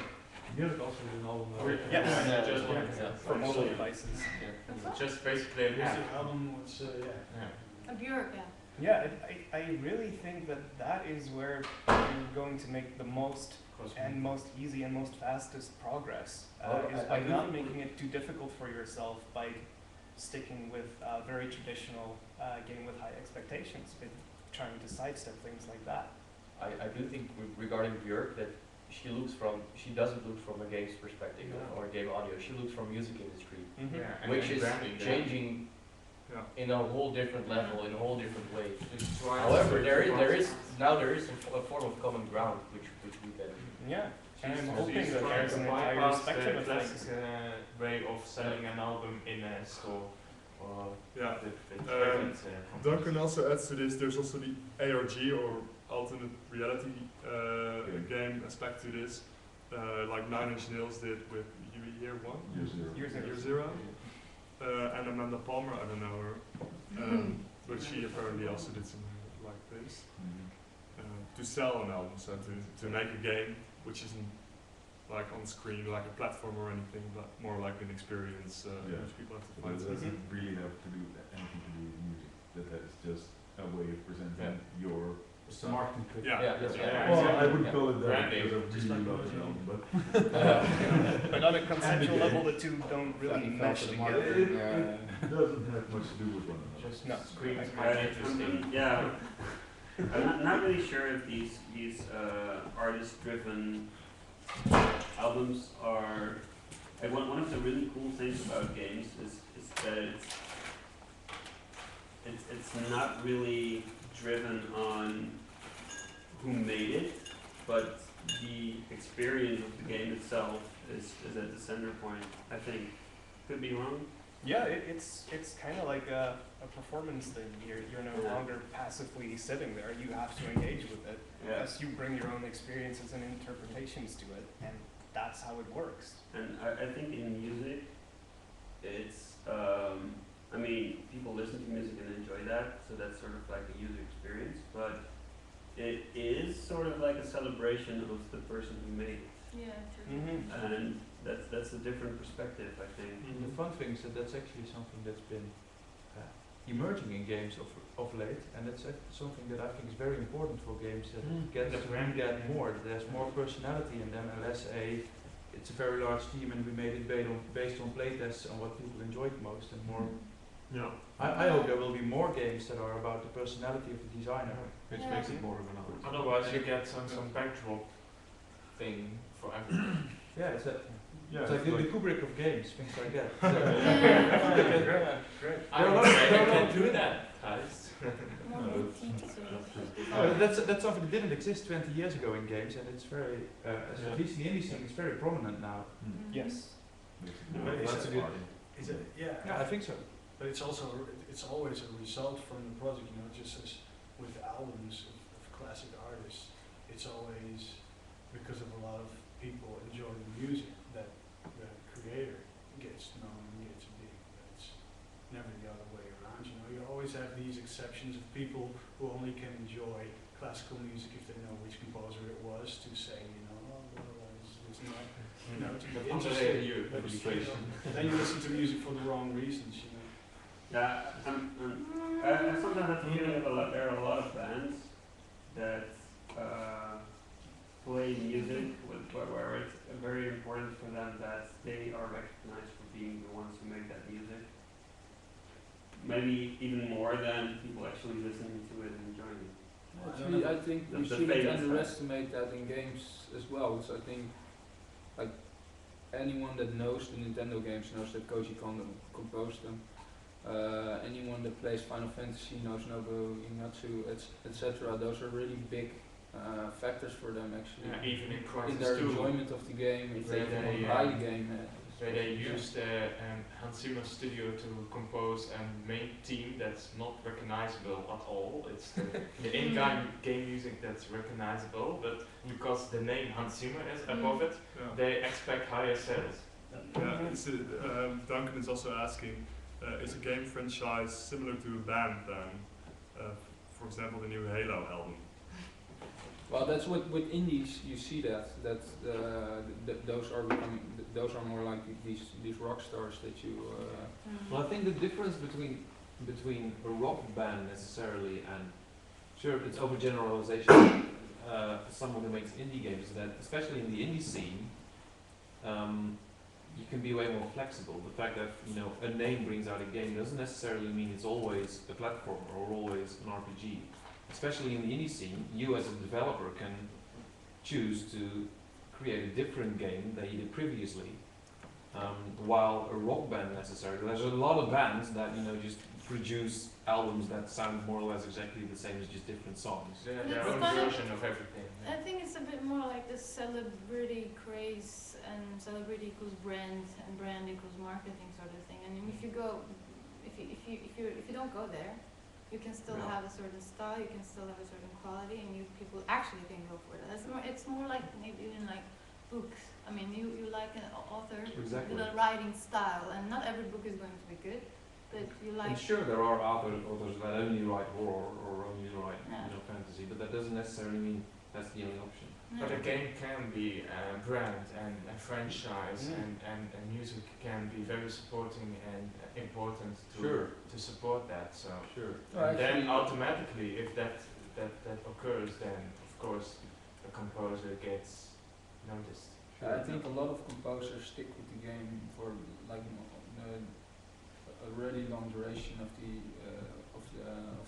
Music also is an album. Yes. For mobile devices. It's just basically an Music app. album, it's, yeah. A bureaucrat. Yeah, I really think that is where you're going to make the most and most easy and most fastest progress, is by not making it too difficult for yourself, by sticking with a very traditional game with high expectations, but trying to sidestep things like that. I do think regarding Björk that she doesn't look from a games perspective or a game audio. She looks from music industry, Mm-hmm. which is changing in a whole different level, in a whole different way. However, there is a form of common ground which we can. Yeah, and I'm So hoping she's that trying there's to an entire bypass spectrum the of classic things. way of selling an album in a store or Yeah. the Duncan also adds to this, there's also the ARG or alternate reality game aspect to this, like Nine Inch Nails did with Year One, Year Zero. And Amanda Palmer, I don't know her, but she apparently also did something like this. To sell an album, so to make a game which isn't like on screen, like a platform or anything, but more like an experience which people have to But find. it doesn't really have to do anything to do with music. That is just a way of presenting your It's a marketing trick. Well, I wouldn't call it that Branding. because I Just really like love the album, but But on a conceptual level, the two don't really mesh together. it doesn't have much to do with one another. Just No. screams quite interesting. Yeah. I'm not really sure if these artist-driven albums are. Like one of the really cool things about games is that it's not really driven on who made it, but the experience of the game itself is at the center point. I think. Could be wrong. Yeah, it's kind of like a performance thing. You're no longer passively sitting there. You have to engage with it. Yeah. As you bring your own experiences and interpretations to it, and that's how it works. And I think in music, it's, I mean, people listen to music and enjoy that, so that's sort of like a user experience, but it is sort of like a celebration of the person who made it. Yeah, true. Mm-hmm. And that's a different perspective, I think. The fun thing is that that's actually something that's been emerging in games of late, and that's something that I think is very important for games that get more. There's more personality in them, and less it's a very large team and we made it based on playtests and what people enjoyed most, and more. Yeah. I hope there will be more games that are about the personality of the designer. Which Yeah. makes it more of an art. Otherwise you get some backdrop thing for everything. Yeah, it's Yeah, like the Kubrick of games, things like that. Great. I don't know, you can do that, guys. More boutique sort of Oh, that's something that didn't exist 20 years ago in games, and it's very, at least in the indie scene, it's very prominent now. Yes. But that's a good. Is it, Yeah, I think so. but it's also, it's always a result from the project, you know, just as with albums of classic artists, it's always because of a lot of people enjoying the music that the creator gets known and gets big. But it's never the other way around, you know. You always have these exceptions of people who only can enjoy classical music if they know which composer it was, to say, you know, oh, well, it's not, you know, to be interested. But, you know, then you listen to music for the wrong reasons, you know. Yeah, I sometimes have the feeling that there are a lot of bands that play music where it's very important for them that they are recognized for being the ones who make that music. Maybe even more than people actually listening to it and enjoying it. Actually, I think we The shouldn't famous underestimate that in games as well. So I think, like, anyone that knows the Nintendo games knows that Koji Kondo composed them. Anyone that plays Final Fantasy knows Nobuo Uematsu, etc. Those are really big factors for them actually. Yeah, even in In Crisis their 2, enjoyment of the game, if they They, want to buy the game. where they used Hans Zimmer studio to compose a main theme that's not recognizable at all. It's the in-game music that's recognizable, but because the name Hans Zimmer is above it, they expect higher sales. Yeah, Duncan is also asking, is a game franchise similar to a band then? For example, the new Halo album. Well, that's what with indies you see that those are becoming those are more like these rock stars that you. Well, I think the difference between a rock band necessarily and sure it's overgeneralization. Someone who makes indie games is that especially in the indie scene, you can be way more flexible. The fact that a name brings out a game doesn't necessarily mean it's always a platformer or always an RPG. Especially in the indie scene, you as a developer can choose to create a different game than you did previously. While a rock band necessarily, there's a lot of bands that just produce albums that sound more or less exactly the same as just different songs. Their own version of everything. I think it's a bit more like the celebrity craze, and celebrity equals brand, and brand equals marketing sort of thing. And if you go, if you don't go there, you can still have a certain style, you can still have a certain quality, and people actually can go for that. It's more like maybe even like books. I mean, you like an author with a writing style, and not every book is going to be good, but you like. And sure, there are authors that only write horror or only write fantasy, but that doesn't necessarily mean that's the only option. But a game can be a brand and a franchise, and music can be very supporting and important to support that. So and then automatically, if that occurs, then of course the composer gets noticed. I think a lot of composers stick with the game for like a really long duration of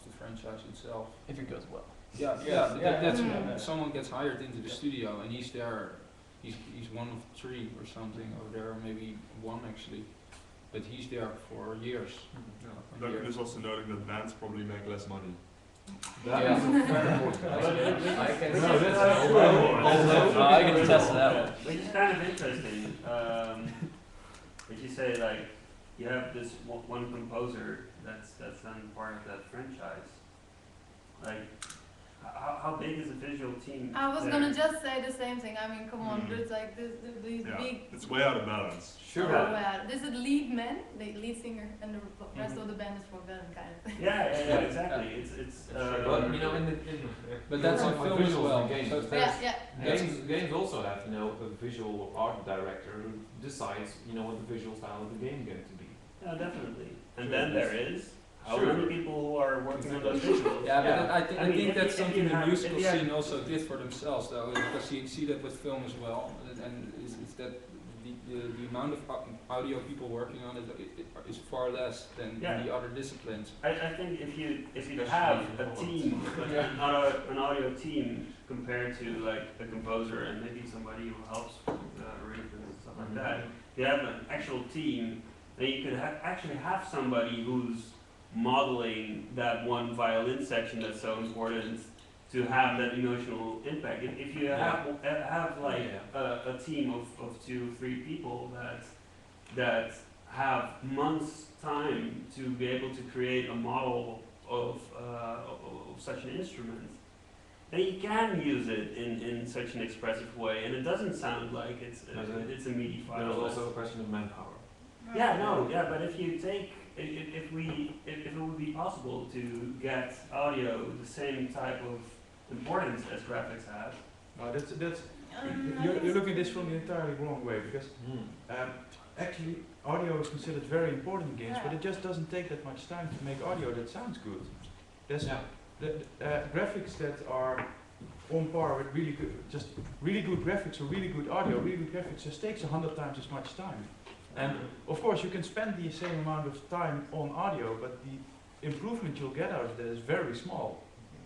the franchise itself. If it goes well. That's someone gets hired into the studio and he's there. He's one of 3 or something, or there are maybe 1 actually, but he's there for years. Duncan is also noting that bands probably make less money. I can attest to that one. Which is kind of interesting. But you say like you have this one composer that's then part of that franchise. Like, how big is a visual team? I was gonna just say the same thing. I mean, come on, there's like these big. It's way out of balance. Sure. There's a lead man, the lead singer, and the rest of the band is forgotten, kind of thing. Yeah, exactly. It's. But that's on film as well. Games also have a visual art director who decides what the visual style of the game is going to be. Yeah, definitely. And then there is. How many people who are working on those visuals? I think that's something the musical scene also did for themselves, though, because you see that with film as well, and is that the amount of audio people working on it is far less than the other disciplines. I think if you have a team, an audio team compared to like a composer and maybe somebody who helps with arrangements and stuff like that, you have an actual team, then you could actually have somebody who's modeling that one violin section that's so important to have that emotional impact. If you have like a team of 2-3 people that have months time to be able to create a model of such an instrument, then you can use it in such an expressive way, and it doesn't sound like it's a MIDI file. There's also a question of manpower. But if you take if it would be possible to get audio the same type of importance as graphics have. You're looking at this from the entirely wrong way, because actually audio is considered very important in games, but it just doesn't take that much time to make audio that sounds good. There's graphics that are on par with really good graphics or really good audio. Really good graphics just takes 100 times as much time. And of course you can spend the same amount of time on audio, but the improvement you'll get out of that is very small.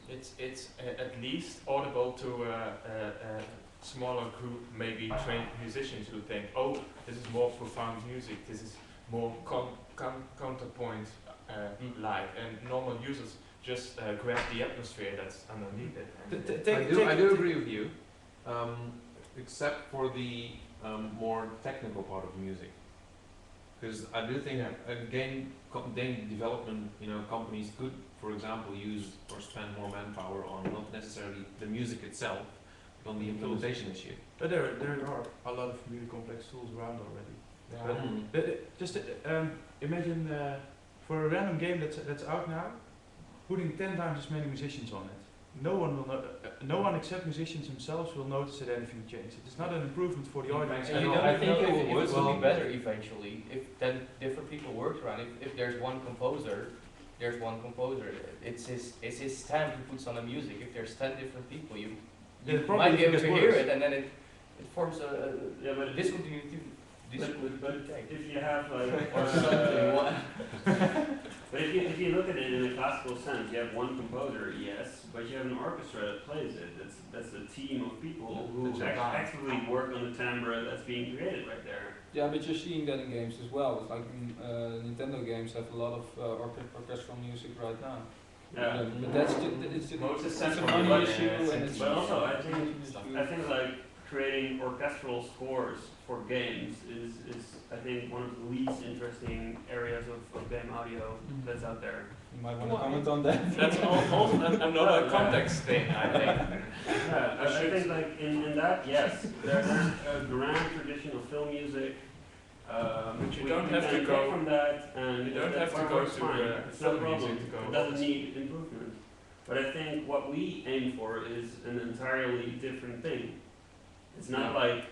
It's at least audible to a smaller group, maybe trained musicians who think, oh, this is more profound music, this is more counterpoint like, and normal users just grab the atmosphere that's underneath it. And I do agree with you, except for the more technical part of music. Because I do think game development, companies could, for example, use or spend more manpower on not necessarily the music itself, but on the implementation issue. But there are a lot of really complex tools around already. Just imagine for a random game that's out now, putting 10 times as many musicians on it. No one will no one except musicians themselves will notice it anything changes. It's not an improvement for the audience. And I think it will be better eventually if then different people work around it. If there's one composer, It's his stamp he puts on the music. If there's 10 different people, you might be able to hear it, and then it forms a discontinuity. But if you have like or something. But if you look at it in a classical sense, you have one composer, yes, but you have an orchestra that plays it. That's a team of people who actively work on the timbre that's being created right there. Yeah, but you're seeing that in games as well. It's like Nintendo games have a lot of orchestral music right now. Yeah, but that's it's a money issue, and it's but also I think like creating orchestral scores for games is I think one of the least interesting areas of game audio that's out there. You might want to comment on that. That's also another context thing, I think. Yeah, I think like in that, yes, there's a grand tradition of film music. But you don't have to go from that, and you don't have to go to it's no film problem. music to go. It doesn't need improvement. But I think what we aim for is an entirely different thing. It's not like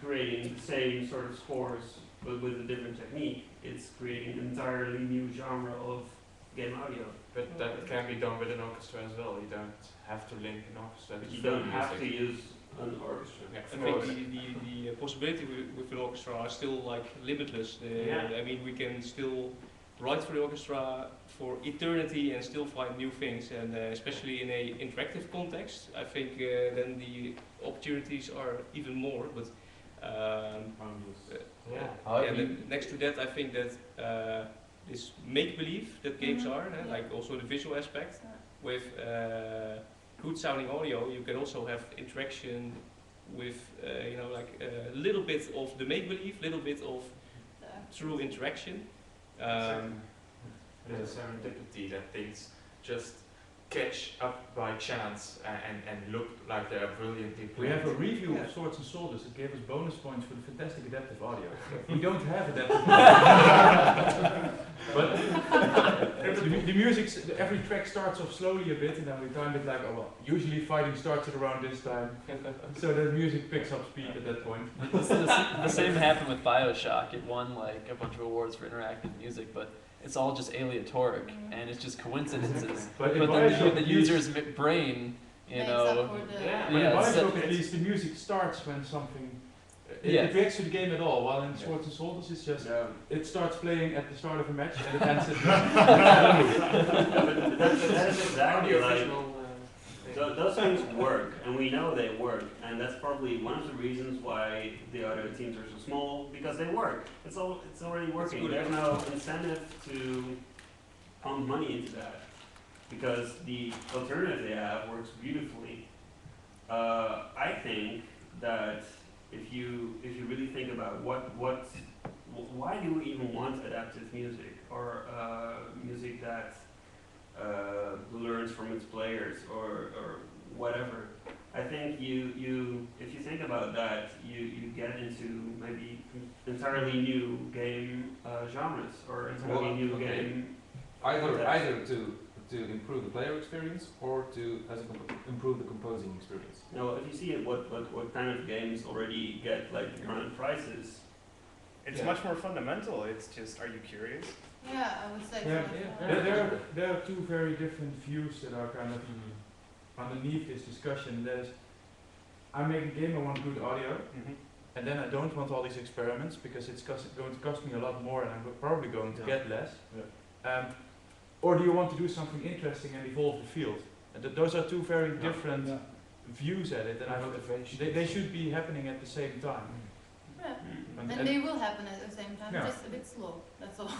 creating the same sort of scores but with a different technique. It's creating an entirely new genre of game audio. But that can be done with an orchestra as well. You don't have to link an orchestra to You film don't have to music. use an orchestra. I think the possibility with an orchestra are still like limitless. I mean, we can still write for the orchestra for eternity and still find new things, and especially in a interactive context, I think then the opportunities are even more. But next to that, I think that this make-believe that games are, like also the visual aspect, with good sounding audio, you can also have interaction with, like a little bit of the make-believe, little bit of true interaction. There's a serendipity that things just catch up by chance and look like they are brilliantly We played. have a review of Swords and Soldiers that gave us bonus points for the fantastic adaptive audio. We don't have adaptive audio. But the music, every track starts off slowly a bit, and then we time it like, usually fighting starts at around this time. So the music picks up speed at that point. The same happened with BioShock. It won like a bunch of awards for interactive music, but it's all just aleatoric, and it's just coincidences. But then the user's brain, BioShock at least the music starts when something. It reacts to the game at all, while in Swords and Soldiers it's just, it starts playing at the start of a match and it ends at that is exactly like, those things work, and we know they work, and that's probably one of the reasons why the audio teams are so small, because they work. It's already working. There's no incentive to pump money into that, because the alternative they have works beautifully. I think that if you really think about why do we even want adaptive music, or music that learns from its players, or whatever. I think if you think about that, you get into maybe entirely new game genres, or entirely new game. Either to improve the player experience, or to improve the composing experience. Now, if you see what kind of games already get like grand prizes, it's much more fundamental. It's just, are you curious? Yeah, I would say so. There are two very different views that are kind of underneath this discussion. There's, I make a game, I want good audio, and then I don't want all these experiments because it's going to cost me a lot more, and I'm probably going to get less. Or do you want to do something interesting and evolve the field? And those are two very different views at it, and they should be happening at the same time. And And they will happen at the same time, Yeah. just a bit slow, that's all.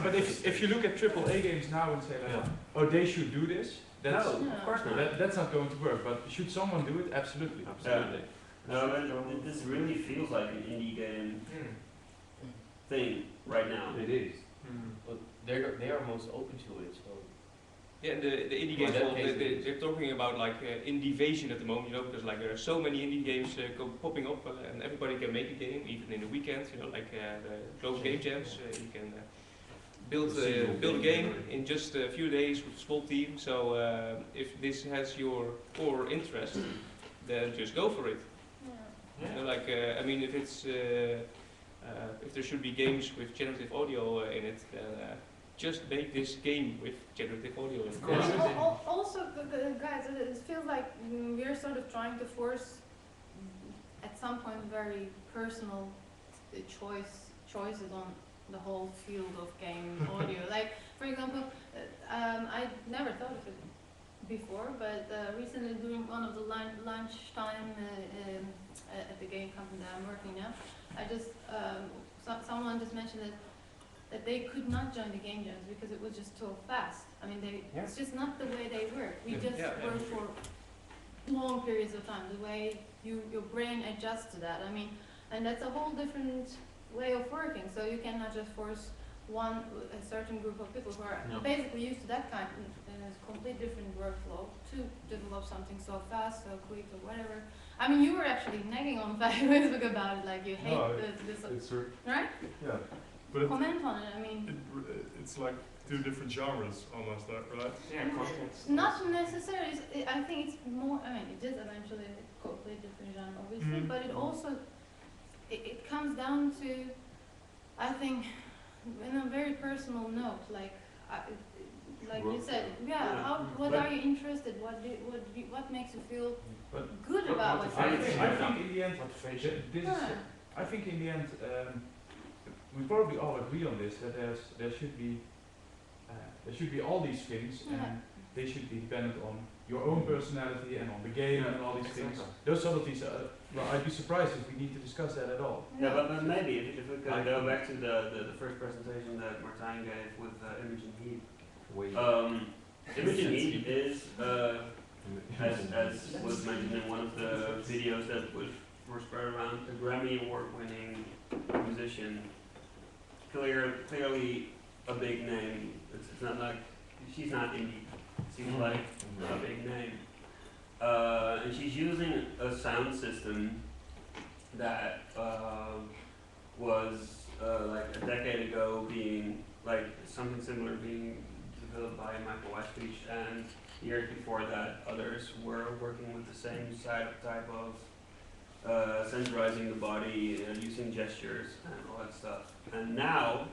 But if you look at AAA games now and say like, oh, they should do this, that's No, of course not. that's not going to work. But should someone do it? Absolutely. Absolutely. No, and this really feels like an indie game thing right now. It is. But they are most open to it, so. Yeah, and the indie games, well, they're talking about like indievasion at the moment, you know, because like there are so many indie games popping up, and everybody can make a game, even in the weekend, you know, like the global game jams. You can build a game in just a few days with a small team. So if this has your core interest, then just go for it. Yeah. You know, like I mean, if it's if there should be games with generative audio in it, then just make this game with generative audio. Of course. Also, guys, it feels like we're sort of trying to force, at some point, very personal choices on the whole field of game audio. Like, for example, I never thought of it before, but recently during one of the lunchtime at the game company that I'm working now, I just someone just mentioned that they could not join the game jams because it was just too fast. I mean, it's just not the way they work. We just work for long periods of time. The way your brain adjusts to that. I mean, and that's a whole different way of working. So you cannot just force a certain group of people who are basically used to that kind of complete different workflow to develop something so fast, so quick, or whatever. I mean, you were actually nagging on Facebook about it, like you hate this, It's right? Yeah. But comment on it. I mean, it's like two different genres almost, right? Yeah, context. not necessarily. I think it's more. I mean, it is eventually a completely different genre, obviously, but it also it comes down to, I think, in a very personal note, like you said, what are you interested? What makes you feel good about what you're doing? I think in the end, I think in the end, we probably all agree on this that there should be all these things, and they should be dependent on your own personality and on the game and all these things. Those subtleties. Well, I'd be surprised if we need to discuss that at all. Yeah, but maybe if we could go back to the first presentation that Martijn gave with Imogen Heap. Imogen Heap is, as was mentioned in one of the videos that was spread around, a Grammy Award-winning musician. Clearly a big name. It's not like she's not indie. She's like a big name. And she's using a sound system that was like a decade ago being like something similar being developed by Michael Westbeach, and years before that others were working with the same type of sensorizing the body, using gestures and all that stuff. And now,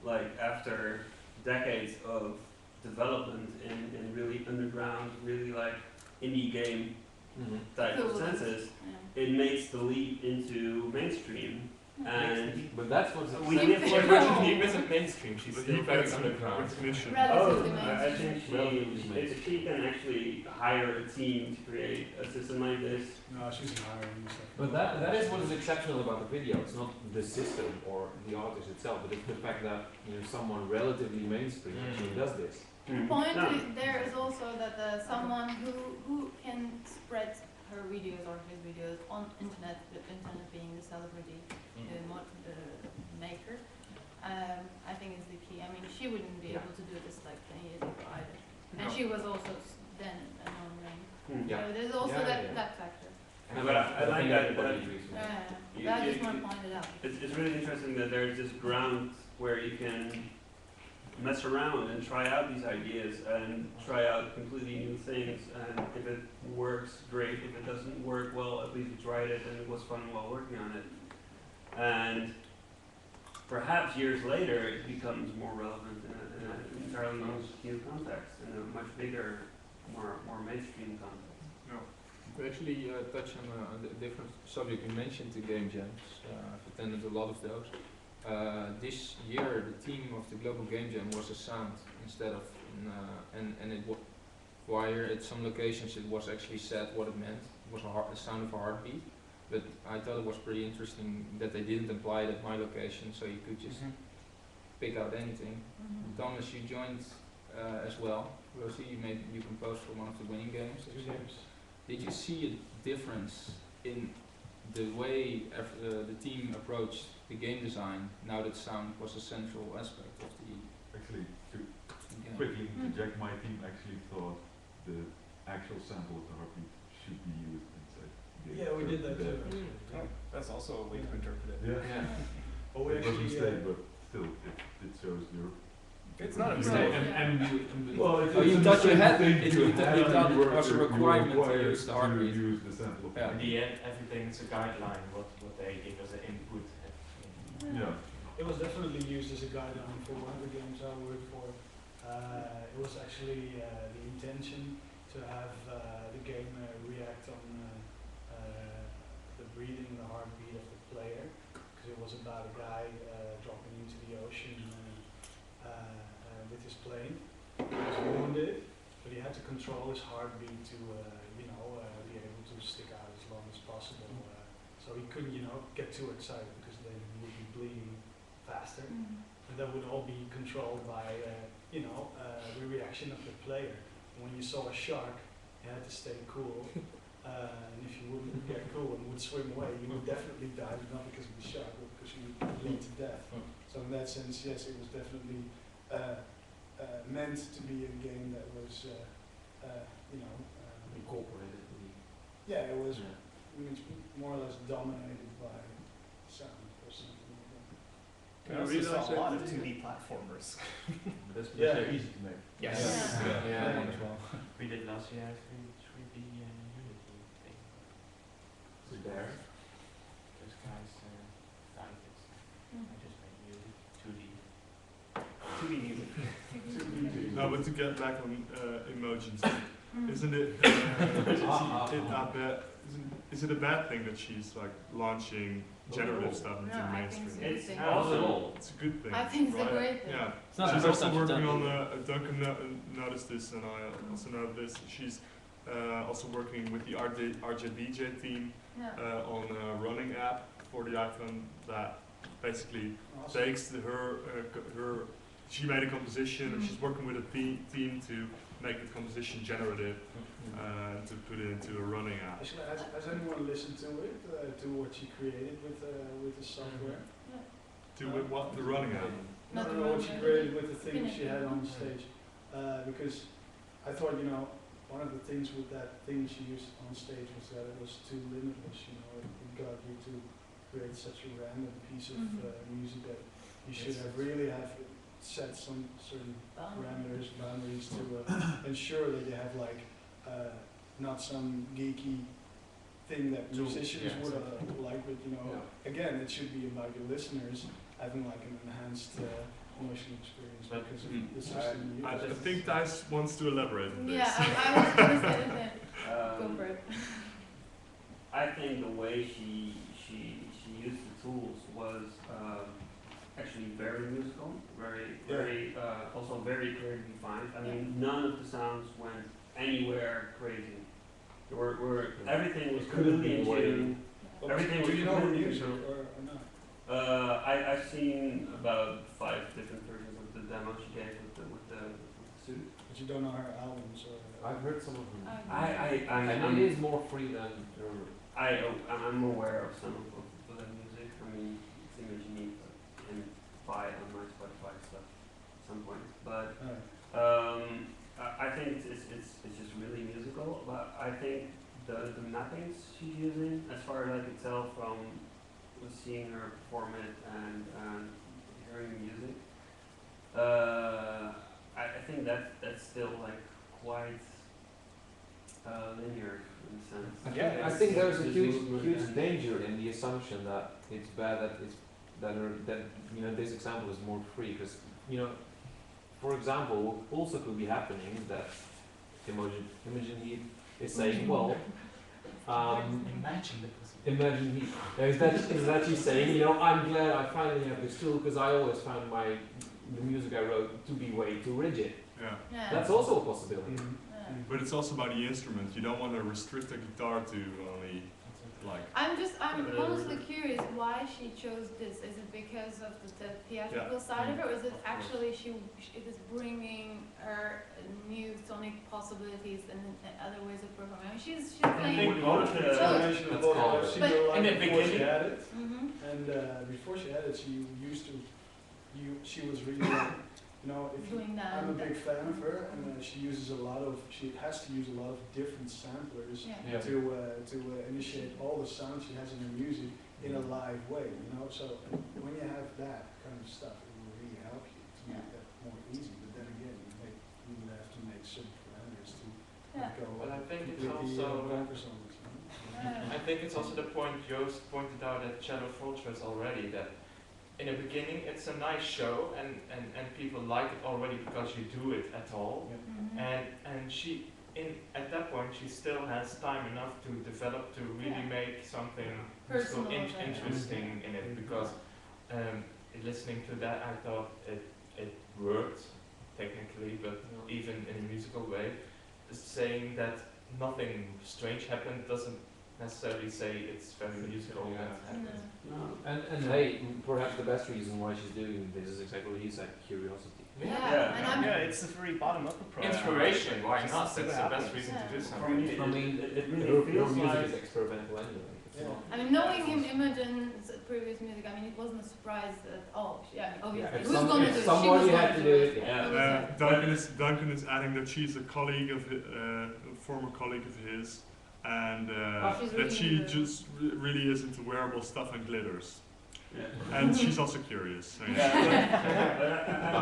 like after decades of development in really underground, really like indie game type of senses, it makes the leap into mainstream. And but that's what's we live for He isn't mainstream, she's still very underground. I think if she can actually hire a team to create a system like this. No, she's not hiring. But that is what is exceptional about the video. It's not the system or the artist itself, but it's the fact that someone relatively mainstream actually does this. The point there is also that someone who can spread her videos or his videos on internet, the internet being the celebrity, the maker, I think is the key. I mean, she wouldn't be able to do this like 10 years ago either. And she was also then a known name. So there's also that factor. But I like that. I just want to point it out. It's really interesting that there's this ground where you can mess around and try out these ideas and try out completely new things, and if it works, great. If it doesn't work, well, at least we tried it and it was fun while working on it. And perhaps years later it becomes more relevant in an entirely new context, in a much bigger, more mainstream context. No. We actually touch on a different subject. You mentioned the game jams. I've attended a lot of those. This year, the theme of the Global Game Jam was a sound instead of, and it wire at some locations it was actually said what it meant. It was the sound of a heartbeat. But I thought it was pretty interesting that they didn't imply it at my location, so you could just pick out anything. Thomas, you joined as well. Rosie, you composed for one of the winning games. Did you see a difference in the way the team approached the game design now that sound was a central aspect of the Actually, to game? quickly interject, my team actually thought the actual sample of the heartbeat should be used inside the game. Yeah, we did that too. Oh, that's also a way to interpret it. Yeah. Oh, we It was a actually, mistake, but still, it shows your. It's not a mistake. Well, you thought you had it, you thought you it was a requirement to use the to heartbeat. use the sample of Yeah. In the end, everything's a guideline, what they give as an input. Yeah. it was definitely used as a guideline for one of the games I worked for. It was actually the intention to have the game react on the breathing, the heartbeat of the player, because it was about a guy dropping into the ocean with his plane. He was wounded, but he had to control his heartbeat to, be able to stick out as long as possible. So he couldn't, get too excited because then he would be bleeding faster. And that would all be controlled by, the reaction of the player. When you saw a shark, you had to stay cool. And if you wouldn't get cool and would swim away, you would definitely die, but not because of the shark, but because you would bleed to death. So in that sense, yes, it was definitely meant to be a game that was, Incorporated. yeah, it was more or less dominated by sound or something like that. I also saw a lot of 2D platformers. That's Yeah. they're easy to make. Yes. Yeah, one as well. We did last year 3D Unity thing. So there. Those guys, I just made music, 2D. 2D music. No, but to get back on emojis, isn't it? Is it a bad thing that she's like launching generative stuff into No, the I think mainstream? it's a good thing. Also, It's a good thing. I think it's a right? great thing. Yeah. It's not the She's first also time she's working done on it. Duncan noticed this, and I also know this. She's also working with the RJBJ team Yeah. on a running app for the iPhone that basically Awesome. takes her. She made a composition, and she's working with a team to make the composition generative to put it into a running app. Actually, has anyone listened to it, to what she created with the software? To with what the running app. No, Not the what she running, created with the thing finish she had it. on stage. Because I thought, one of the things with that thing she used on stage was that it was too limitless, it got you to create such a random piece of music that you should have really have set some certain boundaries to ensure that you have not some geeky thing that musicians would like, but again, it should be about your listeners having like an enhanced emotional experience because of the system you I use. think Thijs wants to elaborate on this. Yeah, I was going to say the same. Go for it. I think the way she used the tools was actually very musical, very also very clearly defined. I mean, none of the sounds went anywhere crazy. There were everything was completely in tune. Everything was Do you know her completely music in tune. or not? I've seen about 5 different versions of the demo she gave with the suit. But you don't know her albums or? I've heard some of them. Mm-hmm. And it is more free than her. I'm aware of some of the music. I mean, it's image unique, but you can buy it on my Spotify stuff at some point. But I think it's just really musical. But I think the mappings she's using, as far as I could tell from seeing her perform it and hearing the music, I think that's still like quite linear in a sense. Yeah, I think there's a huge danger in the assumption that it's bad that this example is more free because for example, what also could be happening is that Imogen Heap is saying, well, Imagine Heap. Is that she's saying, I'm glad I finally have this tool because I always found the music I wrote to be way too rigid. Yeah. That's also a possibility. But it's also about the instrument. You don't want to restrict a guitar to only like? I'm honestly curious why she chose this. Is it because of the theatrical side of it, or is it actually it is bringing her new sonic possibilities and other ways of performing? I mean, she's playing. In the beginning, she had it, Mm-hmm. and before she had it, she was really like, you know, Doing that. I'm a big fan of her, and she has to use a lot of different samplers Yeah. to initiate all the sounds she has in her music in a live way, you know. So when you have that kind of stuff, it will really help you to make that more easy. But then again, you would have to make some parameters to go. But I think it's completely also bonkers on it, you know? I think it's also the point Joost pointed out at Shadow Fortress already, that in the beginning it's a nice show and people like it already because you do it at all. Mm-hmm. And she at that point she still has time enough to develop to really make something Personal, interesting in it, because listening to that I thought it worked technically, but even in a musical way. Saying that nothing strange happened doesn't necessarily say it's very musical. And hey, perhaps the best reason why she's doing this is exactly what you said, curiosity. It's a very bottom-up approach. Inspiration, why Just not? to see That's what the best happens. reason to do I something. mean, it her really feels music like is experimental anyway. It's not- I mean, knowing Imogen's previous music, I mean, it wasn't a surprise at all. Obviously. If Who's gonna do it? She was somebody gonna had to do it, Duncan is adding that she's a colleague of a former colleague of his, and she's that really she into- just really is into wearable stuff and glitters. Yeah. And she's also curious. So But I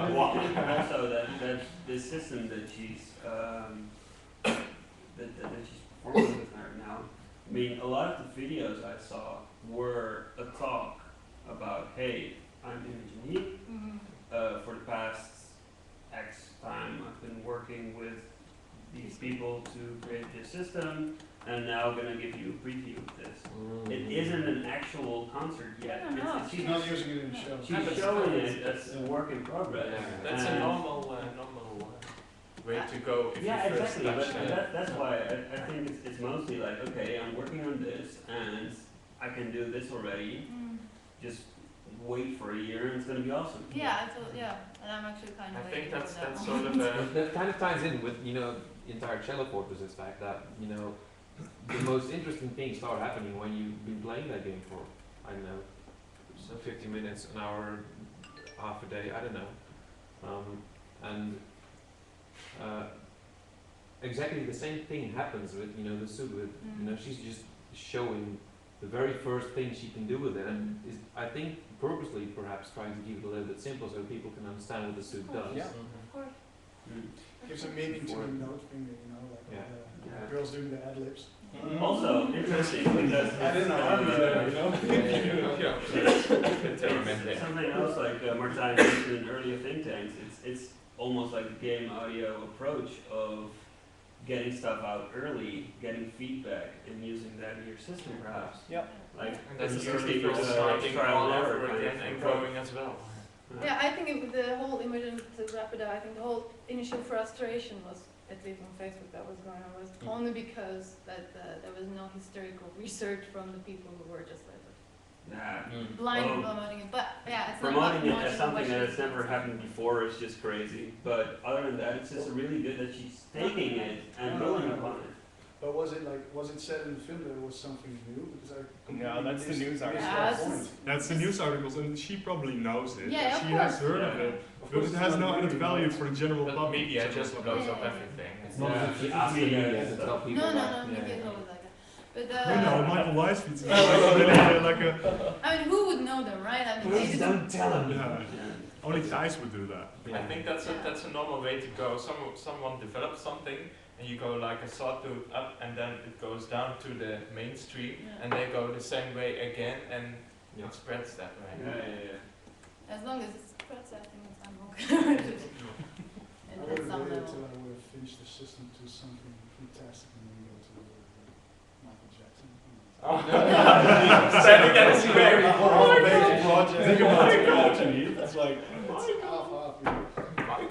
think also that the system that she's that she's performing with her now. I mean, a lot of the videos I saw were a talk about, hey, I'm Imogen. Mm-hmm. For the past X time, I've been working with these people to create this system, and now I'm gonna give you a preview of this. It isn't an actual concert yet. I don't know. She's not using it in the show. She's showing it as a work in progress. That's a And- normal way to go if Yeah, you first exactly. touch But that. that's why I think it's mostly like, okay, I'm working on this, and I can do this already. Just wait for a year, and it's gonna be awesome. Yeah, and I'm actually kind of. I think that's that sort of That kind of ties in with, the entire Cello Fortress, is fact that, the most interesting things start happening when you've been playing that game for, I don't know, so 50 minutes, an hour, half a day, I don't know. Exactly the same thing happens with, the suit with, she's just showing the very first thing she can do with it, and is, I think, purposely perhaps trying to keep it a little bit simple so people can understand what the suit does. Yeah. Of course. Gives a meaning to a note finger, like the girls doing the ad libs. Also interesting because I didn't know something else like Martijn mentioned in earlier think tanks. It's almost like a game audio approach of getting stuff out early, getting feedback, and using that in your system perhaps. Yep. Like And that's the essentially early starting trial all and error over kind again of and approach. growing as well. Yeah, I think the whole Imogen, to wrap it up, I think the whole initial frustration was, at least on Facebook, that was going on, was only because that there was no historical research from the people who were just like blind promoting it. But yeah, it's not promoting it about as something promoting that has never happened before is just crazy. But other than that, it's just really good that she's taking it and building upon it. But was it said in the film that it was something new? Because No, that's the news article. that's the news articles, and she probably knows it. Yeah, of she has course. heard of it, but it has no added value for the general But public. media just blows up everything. It's not as if she asks the media to tell people No, that. media is always like that. But No, Michael Weisfeld is really like a. I mean, who would know them, right? I mean, Please don't tell him. Yeah. Only Thijs would do that. I think that's a normal way to go. Someone develops something, and you go like a sawtooth up, and then it goes down to the mainstream, and they go the same way again, and it spreads that way. As long as it spreads, I think I'm okay. I would have waited until I would have finished the system to something fantastic and then go to Michael Jackson. Standing at his very Think about it. It's like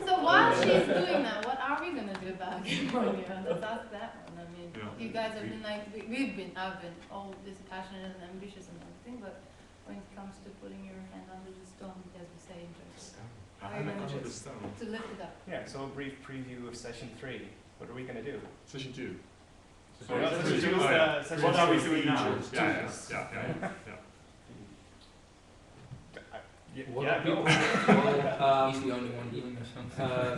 So while she's doing that, what are we gonna do about California? Let's ask that one. I mean, mean, Yeah. you guys have been like, I've been all this passionate and ambitious and everything, but when it comes to putting your hand under the stone, as we say in Turkish, I'm under the stone. to lift it up. Yeah, so a brief preview of session 3. What are we going to do? Session 2. So session 2 is session What are we 2 doing now? Yeah. What Yeah, are people? He's the only one doing this.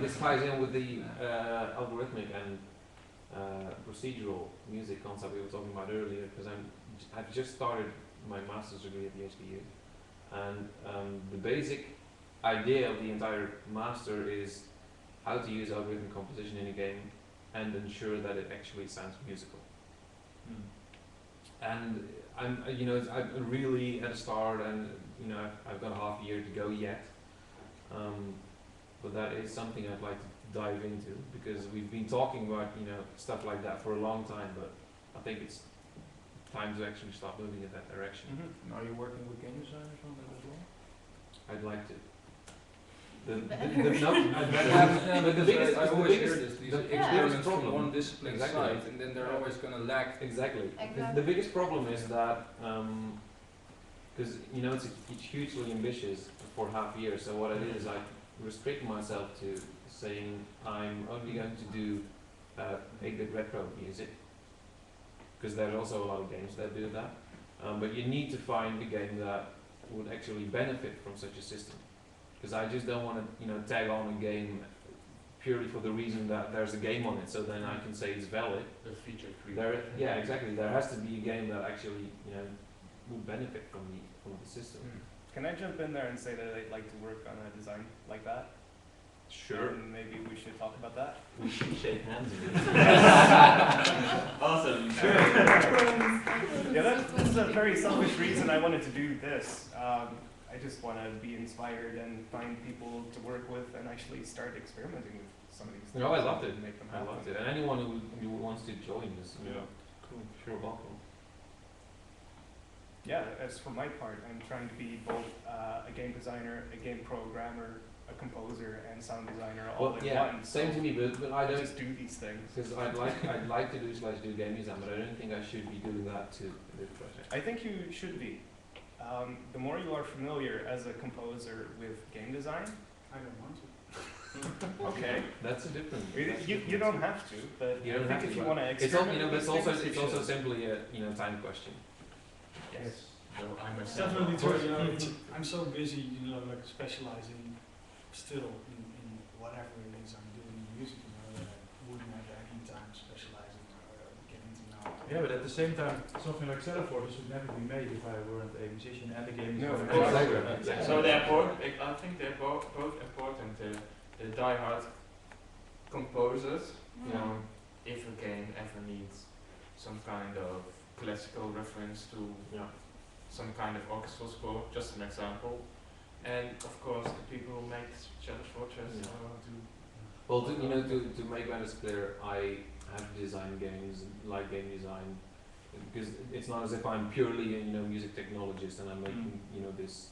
This ties in with the algorithmic and procedural music concept we were talking about earlier, because I've just started my master's degree at the HBU, and the basic idea of the entire master is how to use algorithmic composition in a game and ensure that it actually sounds musical. And I'm really at a start, and I've got a half a year to go yet. But that is something I'd like to dive into, because we've been talking about stuff like that for a long time, but I think it's time to actually start moving in that direction. And are you working with game designers on that as well? I'd like to. I always hear this, these experiments from one discipline side, and then they're always going to lack. Exactly. The biggest problem is that, because it's hugely ambitious for half a year, so what I did is I restrict myself to saying I'm only going to do 8-bit retro music, because there's also a lot of games that do that, but you need to find a game that would actually benefit from such a system. Because I just don't want to, tag on a game purely for the reason that there's a game on it, so then I can say it's valid. The feature creep. Yeah, exactly. There has to be a game that actually, would benefit from the system. Can I jump in there and say that I'd like to work on a design like that? Sure. And maybe we should talk about that. We should shake hands again. Awesome. Sure. Yeah, this is a very selfish reason I wanted to do this. I just want to be inspired and find people to work with and actually start experimenting with some of these things. No, I loved it. And make them I happen. loved it. And anyone who wants to join us, Cool. sure, welcome. Yeah, as for my part, I'm trying to be both a game designer, a game programmer, a composer, and sound designer all in one. Same to me, but I don't just do these things. Because I'd like to do game design, but I don't think I should be doing that to this project. I think you should be. The more you are familiar as a composer with game design, I don't want to. okay. That's a different. You don't have to, but you don't I think if you want to it's experiment, but it's also simply a time question. Yes. So I'm a Definitely true. I'm so busy, like specializing still in whatever it is I'm doing in music, that I wouldn't have any time specializing or getting to know. Yeah, but at the same time, something like Celeforce would never be made if I weren't a musician and a game No, designer. Exactly. So they're important. I think they're both important. The diehard composers, if a game ever needs some kind of classical reference to some kind of orchestral score, just an example. And of course, the people who make Shadow Fortress to make matters clear, I have designed games like game design, because it's not as if I'm purely a music technologist and I'm making this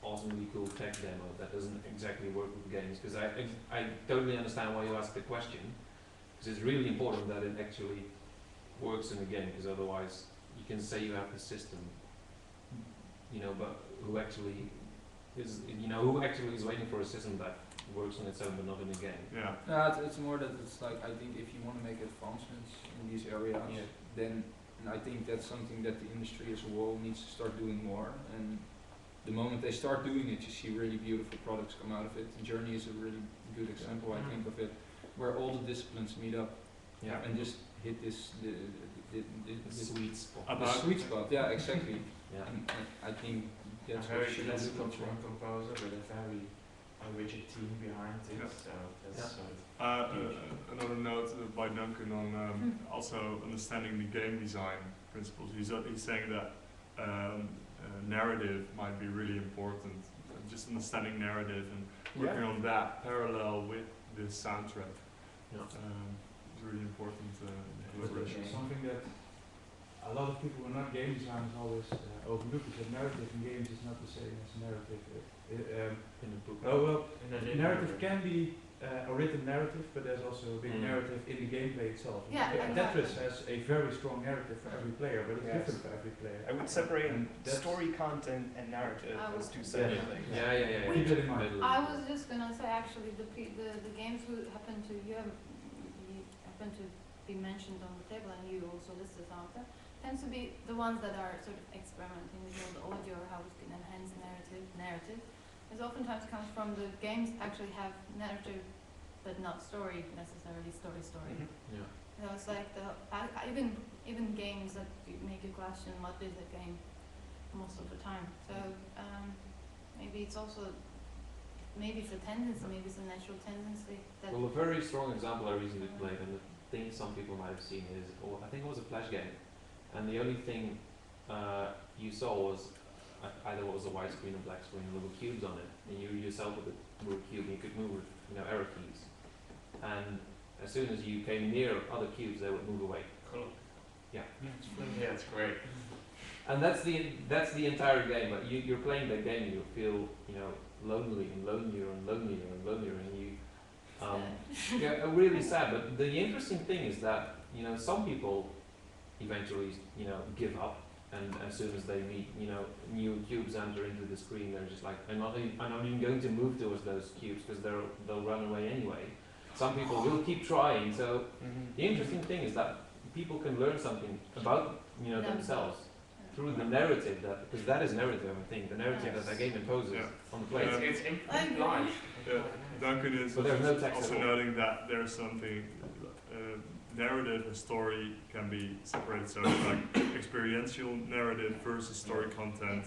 awesomely cool tech demo that doesn't exactly work with games. Because I totally understand why you asked the question, because it's really important that it actually works in a game, because otherwise you can say you have the system, but who actually is waiting for a system that works on its own but not in a game. It's more that it's like, I think if you want to make advancements in these areas, then I think that's something that the industry as a whole needs to start doing more. And the moment they start doing it, you see really beautiful products come out of it. The Journey is a really good example, I think, of it, where all the disciplines meet up and just hit the sweet spot. The sweet spot, yeah, exactly. And I think that's what very should classical do. composer with a very rigid team behind it. So that's another note by Duncan on also understanding the game design principles. He's saying that narrative might be really important. Just understanding narrative and working on that parallel with this soundtrack is really important collaboration. Something that a lot of people who are not game designers always overlook is that narrative in games is not the same as narrative In the book. oh well, narrative can be a written narrative, but there's also a big narrative in the gameplay itself. Yeah, Tetris has a very strong narrative for every player, but it's different for every player. I would separate story content and narrative as two separate things. Yeah. Keep that in mind. I was just gonna say actually the games who happen to you happen to be mentioned on the table and you also listed some of them tends to be the ones that are sort of experimenting with all the audio or how we can enhance narrative. It oftentimes comes from the games actually have narrative but not story necessarily story. Yeah. You know, it's like even games that make you question what is a game most of the time. So maybe it's also maybe it's a tendency, maybe it's a natural tendency. That Well, a very strong example I recently played, and the thing some people might have seen is, I think it was a Flash game, and the only thing you saw was either it was a white screen or black screen, and there were cubes on it, and you yourself with a cube, you could move with arrow keys, and as soon as you came near other cubes, they would move away. Cool. Yeah. Yeah, it's great. And that's the entire game. But you're playing that game, you feel lonely and lonelier and lonelier and lonelier, and you yeah, really sad. But the interesting thing is that some people eventually give up, and as soon as they meet new cubes enter into the screen, they're just like, I'm not even going to move towards those cubes because they'll run away anyway. Some people will keep trying. So the interesting thing is that people can learn something about themselves through the narrative, because that is narrative, I think, the narrative that the game imposes on the player. It's implied. Duncan is But there's no text also at all. noting that there's something, narrative and story can be separated, so it's like experiential narrative versus story content,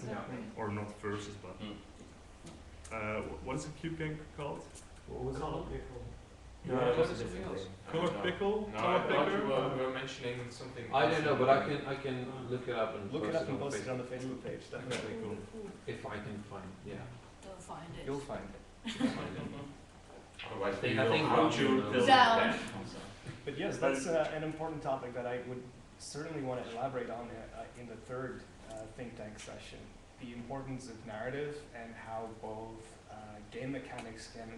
or not versus, but. What is the cube game called? What was it called? No, it it was was something else. Color Pickle? No, I Color thought Picker? you were mentioning something. I don't know, but I can look it up and Look it up and post Facebook. it on the Facebook page, definitely. Cool. If I can find, You'll find it. You'll find it. Otherwise, I think hunt you Brown till Down. death. But yes, that's an important topic that I would certainly want to elaborate on in the third think tank session. The importance of narrative and how both game mechanics can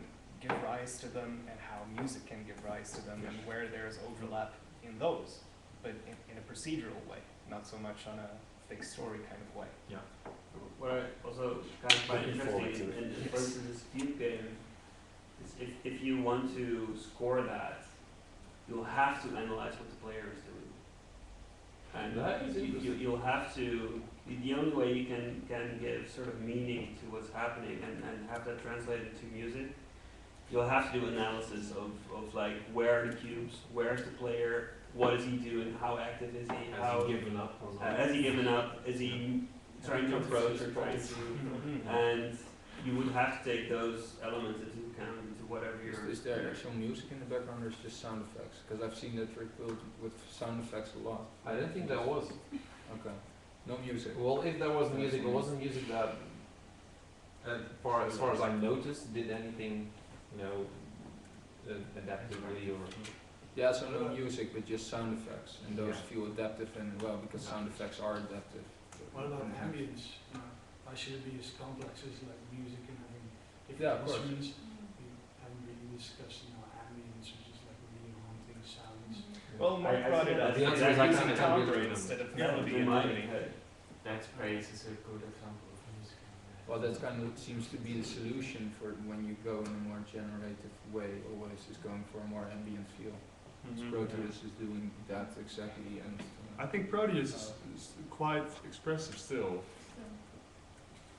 give rise to them and how music can give rise to them, and where there's overlap in those, but in a procedural way, not so much on a fixed story kind of way. Yeah. What I also find Looking forward to interesting, it. and for instance, this cube game, is if you want to score that, you'll have to analyze what the player is doing. And That is interesting. you'll have to, the only way you can give sort of meaning to what's happening and have that translated to music, you'll have to do analysis of like, where are the cubes, where's the player, what is he doing, how active is he, Has he given up or not? has he given up, is he trying to approach or trying to, and you would have to take those elements into account into whatever you're. Is there actual music in the background or is it just sound effects? Because I've seen that trick built with sound effects a lot. I don't think there was. Okay. No music. Well, if there was music, it wasn't music that, as far as I noticed, did anything, adaptively or. Yeah, so no music, but just sound effects, and those feel adaptive and well because sound effects are adaptive. What about ambience? Why should it be as complex as like music and having different Yeah, of course. instruments? We haven't really discussed ambience, which is like really haunting sounds. Well, Mark brought it up. The answer is I Using can't timbre really instead of Yeah, melody in and my melody. head. That praise is a good example of music. Well, that kind of seems to be the solution for when you go in a more generative way. Always is going for a more ambient feel. Proteus is doing that exactly, and I think Proteus is quite expressive still.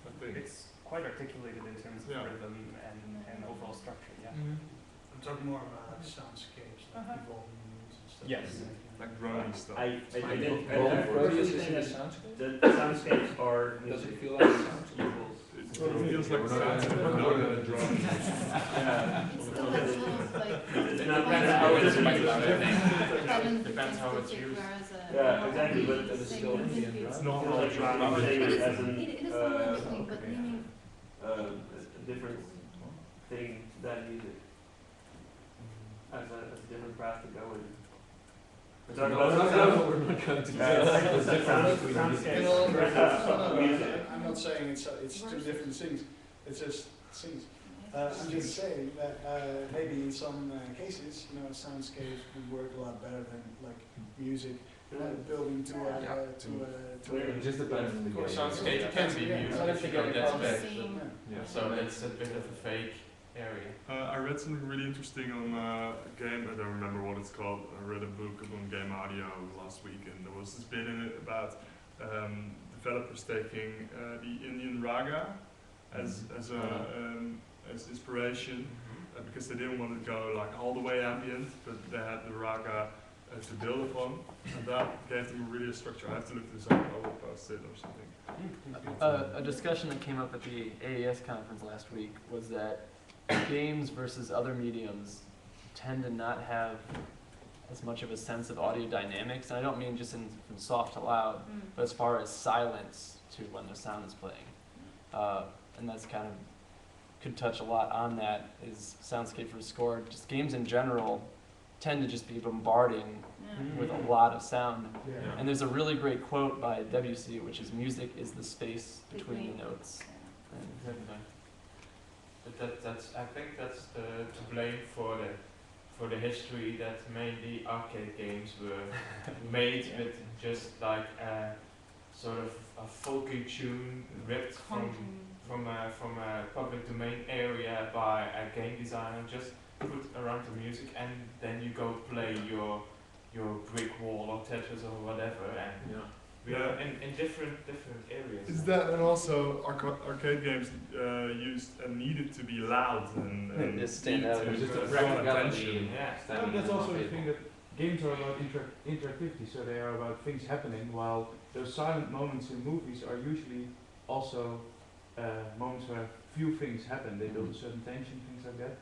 I think. It's quite articulated in terms of rhythm and overall structure, yeah. I'm talking more about like soundscapes, like evolving moods and stuff. Yes. Like droning stuff. I didn't. Proteus think is in a that soundscape. the soundscapes are Does it music feel like a soundscape? equals. It feels like sounds, but not in a drum. Yeah. It still has those like. It's not Depends that how it's it's just used. Depends how it's used. Yeah, exactly, but It's not feel all like drum. I'm saying it as It is somewhere between, but meaning. a different thing than music. As a different path to go in. Talk No, about no, sound. no, we're not going to do Yeah, that. it's There's a sound- difference between soundscape. music. I'm not saying it's two different things. It's just things. I'm just saying that maybe in some cases, you know, soundscapes would work a lot better than like music building to It just depends on the game. Soundscape can be Yeah. used Yeah. if you go that Yeah. back. Scene. Yeah. So that's a bit of a fake area. I read something really interesting on a game, I don't remember what it's called. I read a book on game audio last week, and there was this bit in it about developers taking the Indian raga as inspiration, because they didn't want to go like all the way ambient, but they had the raga to build upon, and that gave them really a structure. I have to look this up, I will post it or something. A discussion that came up at the AES conference last week was that games versus other mediums tend to not have as much of a sense of audio dynamics, and I don't mean just from soft to loud, but as far as silence to when the sound is playing. And that's kind of, could touch a lot on that, is soundscape for score. Just games in general tend to just be bombarding with a lot of sound. Yeah. And there's a really great quote by WC, which is, "Music is the space between the notes." And But that's I think that's to blame for the history that mainly arcade games were made with just like a sort of a folky tune ripped from a public domain area by a game designer, just put around the music, and then you go play your brick wall or Tetris or whatever, and we are in different areas. Is that, and also arcade games used and needed to be loud and Just stand needed out. to Just a draw practicality. attention. Yeah. No, that's also the thing that games are about interactivity, so they are about things happening, while those silent moments in movies are usually also moments where few things happen. They build a certain tension, things like that.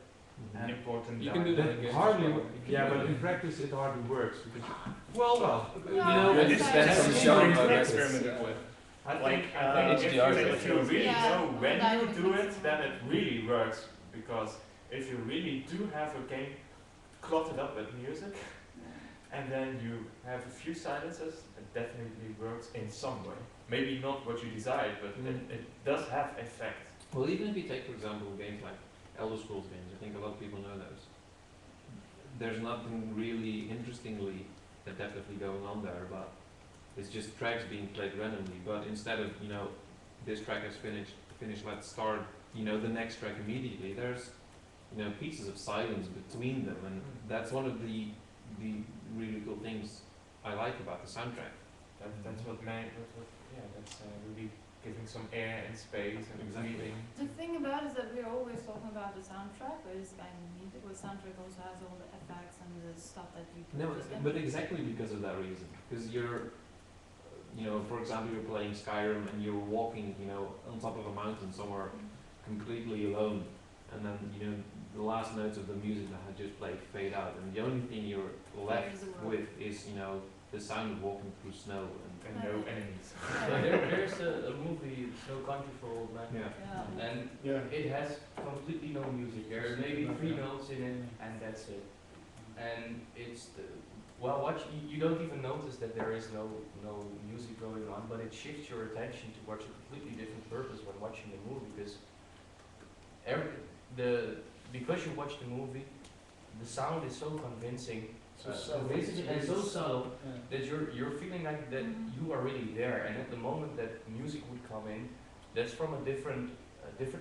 And Important. You can do that that in games hardly, as well. You can yeah, do but that. in practice it hardly works because Well, you know, it's it's like- some It's genre something that's experimented with. I Like, think HDR if you really Yeah, know when that you would do make it, sense. then it really works. Because if you really do have a game clotted up with music, and then you have a few silences, it definitely works in some way. Maybe not what you desired, but it does have effect. Well, even if you take, for example, games like Elder Scrolls games, I think a lot of people know those. There's nothing really interestingly adaptively going on there, but it's just tracks being played randomly. But instead of, you know, this track has finished, let's start, you know, the next track immediately. There's, you know, pieces of silence between them, and that's one of the really cool things I like about the soundtrack. That's what made that's really giving some air and space and Exactly. breathing. The thing about it is that we're always talking about the soundtrack, but it's kind of music, but soundtrack also has all the effects and the stuff that you No, just but input. exactly because of that reason. Because you're, you know, for example, you're playing Skyrim and you're walking, you know, on top of a mountain somewhere completely alone, and then, you know, the last notes of the music that had just played fade out, and the only thing you're left There's the world. with is, you know, the sound of walking through snow And no enemies. There's a movie, No Country for Old Men, Yeah. and Yeah. it has completely no music. There are maybe 3 notes in it, and that's it. And it's you don't even notice that there is no music going on, but it shifts your attention towards a completely different purpose when watching the movie, because because you watch the movie, the sound is so convincing. And so subtle that you're feeling like that you are really there, and at the moment that music would come in, that's from a different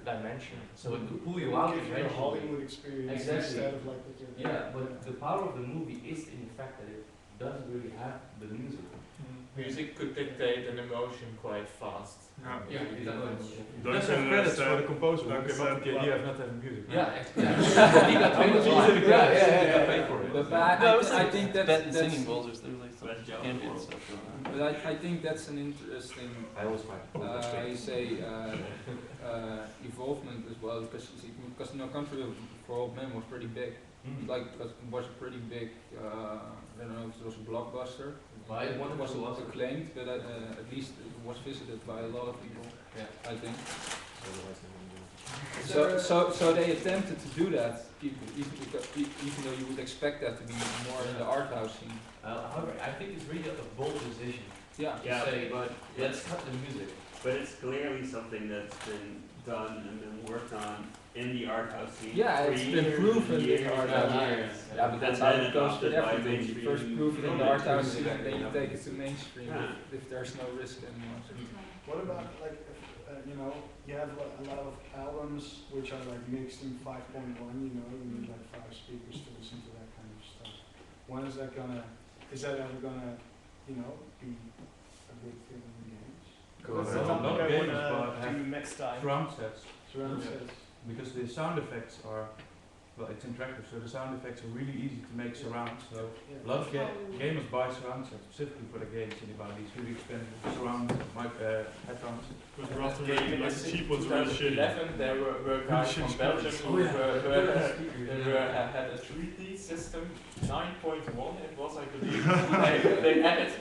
dimension. So it could pull you out Give you a eventually. Hollywood experience Exactly. instead of like what you're Yeah, but the power of the movie is in the fact that it doesn't really have the music. Music could dictate an emotion quite fast. Yeah. Yeah, it does. Let's have credits for the composer who Duncan came up with the said, idea of not having music. He got paid for it. got paid for it. But I think that's singing bowls are still like some ambient stuff going on. But I think that's an interesting I always find you say evolvement as well, because No Country for Old Men was pretty big. Like it was a pretty big. I don't know if it was a blockbuster. It was acclaimed, but at least it was visited by a lot of people. Yeah. I think. otherwise they wouldn't do it. So they attempted to do that, even though you would expect that to be more in the art house scene. However, I think it's really a bold decision Yeah. Yeah, to say, but let's cut the music. but it's clearly something that's been done and been worked on in the art house scene. Yeah, for it's been years proven and in years the art and house. years. Yeah, but that's And how then it goes with adopted by everything. You mainstream first prove it in the art house scene, and then you mainstream. take it to mainstream Yeah. if there's no risk anymore. What about like, you know, you have a lot of albums which are like mixed in 5.1, you know, you need like 5 speakers to listen to that kind of stuff. When is that ever gonna, you know, be a big thing in the games? Because That's a lot something of I games wanna have do next time. surround sets. Surround Yeah. sets. Because the sound effects are, well, it's interactive, so the sound effects are really easy to make surround. So a lot of gamers buy surround sets specifically for the games, and they buy these really expensive surround headphones. But they're often really, like, the cheap ones are really shitty. 2011, there were guys from Belgium who had a 3D system, 9.1 it was, I believe. they added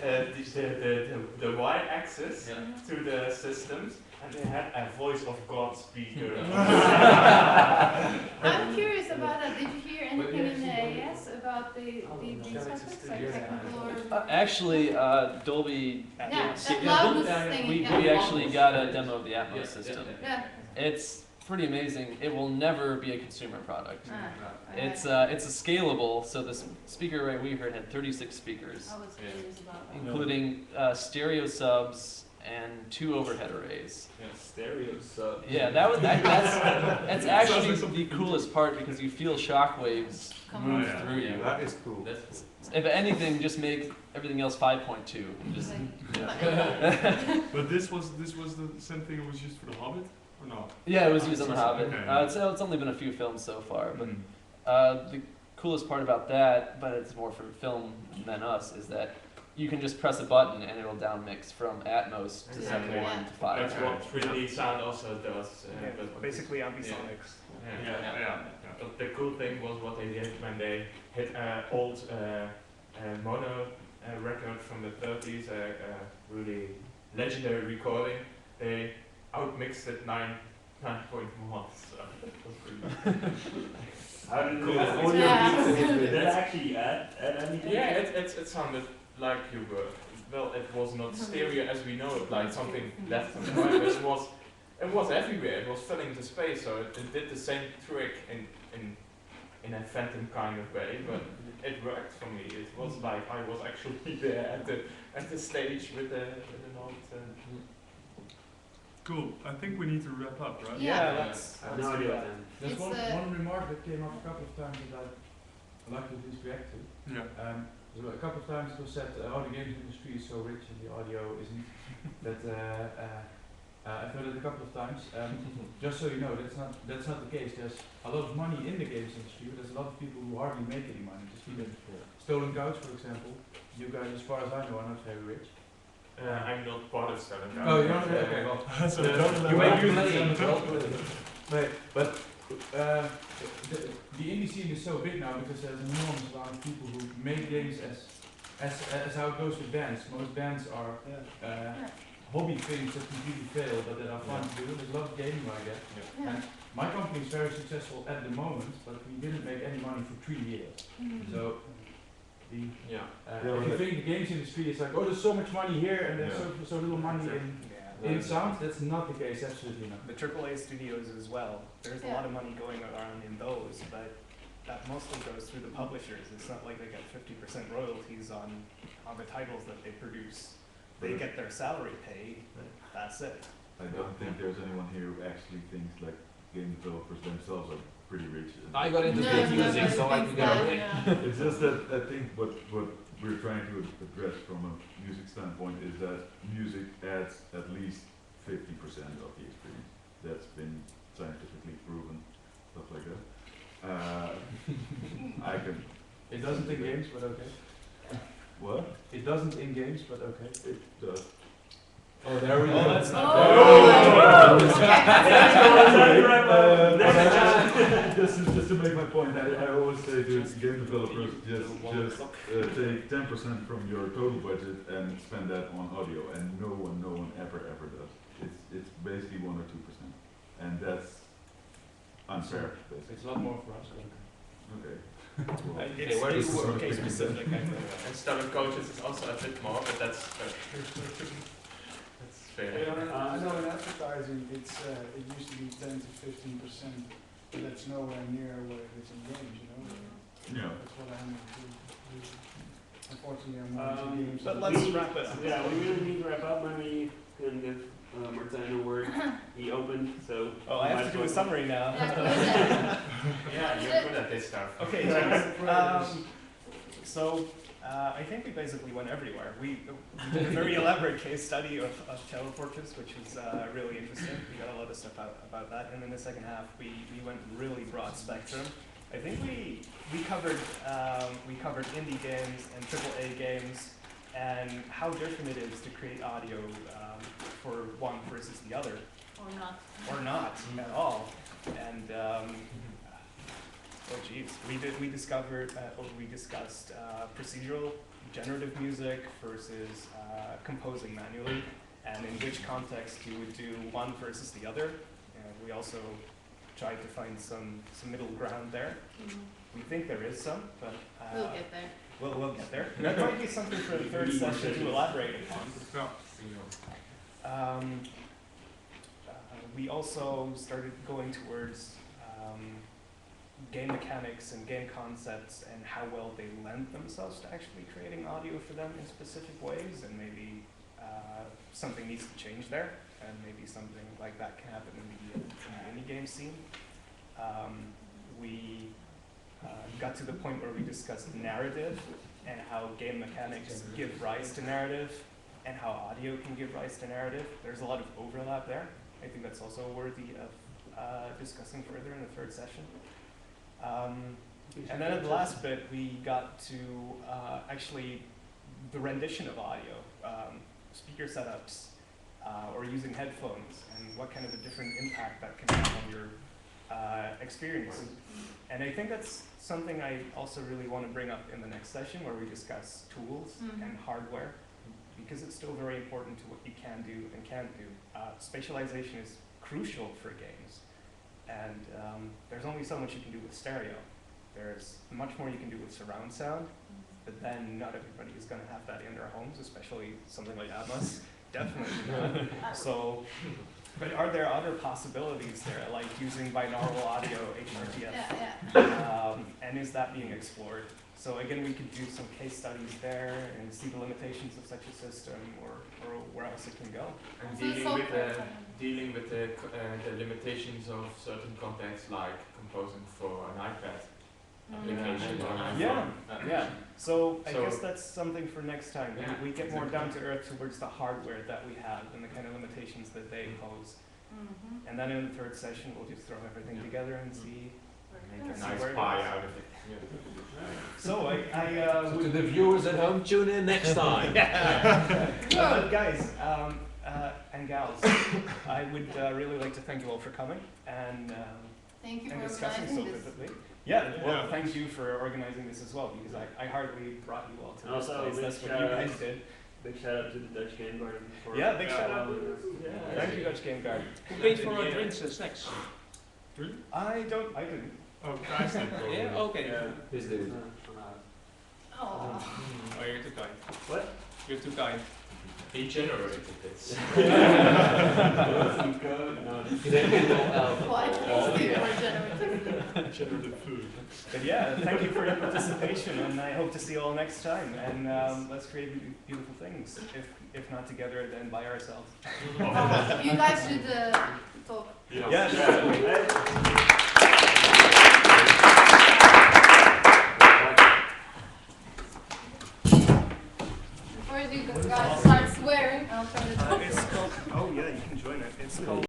the y-axis to the systems, and they had a voice of God speaker. I'm curious about that. Did you hear anything in the AS about these topics, like technical or? Actually, Dolby. Yeah, that loudness thing. We actually got a demo of the Atmos system. Yeah. It's pretty amazing. It will never be a consumer product. It's It's a scalable. So this speaker array we heard had 36 speakers, I was curious about that. including stereo subs and 2 overhead arrays. Yeah, stereo sub. Yeah, that's actually the coolest part because you feel shock waves move through you. That is cool. If anything, just make everything else 5.2. Just But this was the same thing it was used for The Hobbit, or no? yeah, it was used on The Hobbit. Okay. It's only been a few films so far, but Mm. the coolest part about that, but it's more for film than us, is that you can just press a button and it'll down mix from Atmos to 7.1 to 5. That's what 3D sound also does. Yeah, basically ambisonics. Yeah. But the cool thing was what they did when they hit old mono record from the 30s, really legendary recording. They outmixed it 9.1. So that was pretty How did cool. Did that actually add anything? Yeah, it sounded like you were. Well, it was not stereo as we know it, like something left and right. It was everywhere. It was filling the space, so it did the same trick in a phantom kind of way. But it worked for me. It was like I was actually there at the stage with the note. Cool. I think we need to wrap up, right? Let's No do idea that. then. There's It's, one remark that came up a couple of times that I'd like to at least react to. Yeah. So a couple of times it was said, oh, the games industry is so rich and the audio isn't. That I've heard it a couple of times. Just so you know, that's not the case. There's a lot of money in the games industry, but there's a lot of people who hardly make any money. Just look at Stolen Couch, for example. You guys, as far as I know, are not very rich. I'm not part of Stolen Couch. Oh, you're not? Okay, well. So don't You let make me- but the indie scene is so big now because there's an enormous amount of people who make games as how it goes with bands. Most bands are hobby things that completely fail but that are fun to do. There's a lot of gaming like that. And my company is very successful at the moment, but we didn't make any money for 3 years. So if you think the games industry is like, oh, there's so much money here and there's so little money in sound, that's not the case, absolutely not. The AAA studios as well. There's a lot of money going around in those, but that mostly goes through the publishers. It's not like they get 50% royalties on the titles that they produce. They get their salary paid. That's it. I don't think there's anyone here who actually thinks like game developers themselves are pretty rich. I got into music, so I could get away. It's just that I think what we're trying to address from a music standpoint is that music adds at least 50% of the experience. That's been scientifically proven, stuff like that. I can. It doesn't in games, but okay. What? It doesn't in games, but okay. It does. Oh, there we go. Oh, that's not Just to make my point, I always say to game developers, just take 10% from your total budget and spend that on audio, and no one ever does. It's basically 1 or 2%, and that's unfair. It's a lot more for us. Okay. It's where do you it's work? case specific, I think. And stellar coaches is also a bit more, but that's fair. That's fair. I know in advertising, it used to be 10 to 15%, but that's nowhere near what it is in games, you know? Yeah. That's what I'm into. Unfortunately, I'm not into games. But let's wrap it up. Yeah, we really need to wrap up. Maybe can give Martijn a word. He opened, so. Oh, I have to do a summary now. Yeah, you're good at this stuff. Okay, so I think we basically went everywhere. We did a very elaborate case study of teleporters, which was really interesting. We got a lot of stuff out about that. And in the second half, we went really broad spectrum. I think we covered indie games and AAA games and how different it is to create audio for one versus the other. Or not at all. And oh geez, we discussed procedural generative music versus composing manually, and in which context you would do one versus the other. And we also tried to find some middle ground there. We think there is some, but we'll get there. We'll get there. That might be something for the third session to elaborate upon. We also started going towards game mechanics and game concepts and how well they lend themselves to actually creating audio for them in specific ways, and maybe something needs to change there, and maybe something like that can happen in the indie game scene. We got to the point where we discussed narrative and how game mechanics give rise to narrative and how audio can give rise to narrative. There's a lot of overlap there. I think that's also worthy of discussing further in the third session. And then at the last bit, we got to actually the rendition of audio, speaker setups, or using headphones, and what kind of a different impact that can have on your experience. And I think that's something I also really want to bring up in the next session, where we discuss tools and hardware, because it's still very important to what you can do and can't do. Spatialization is crucial for games, and there's only so much you can do with stereo. There's much more you can do with surround sound, but then not everybody is going to have that in their homes, especially something like Atmos. Definitely not. So, but are there other possibilities there, like using binaural audio, HRTF? And is that being explored? So again, we could do some case studies there and see the limitations of such a system, or where else it can go. And dealing with the limitations of certain contexts, like composing for an iPad application or an iPhone. Yeah. So I guess that's something for next time. We get more down to earth towards the hardware that we have and the kind of limitations that they pose. And then in the third session, we'll just throw everything together and see. Make a nice pie out of it. So So to the viewers at home, tune in next time. But guys and gals, I would really like to thank you all for coming and thank you and for discussing so organizing this. vividly. Well, thank you for organizing this as well, because I hardly brought you all to this place. That's what you guys did. Big shout out to the Dutch Game Garden. Big shout out. Thank you, Dutch Game Garden. Who paid for our drinks and snacks? I didn't. Oh, guys did. Yeah, okay. This dude. Oh. Oh, you're too kind. What? You're too kind. He generated this. Generative food. But yeah, thank you for your participation, and I hope to see you all next time. And let's create beautiful things. If not together, then by ourselves. You guys should talk. Yeah. Before you guys start swearing, I'll turn it off. It's called, oh yeah, you can join it. It's called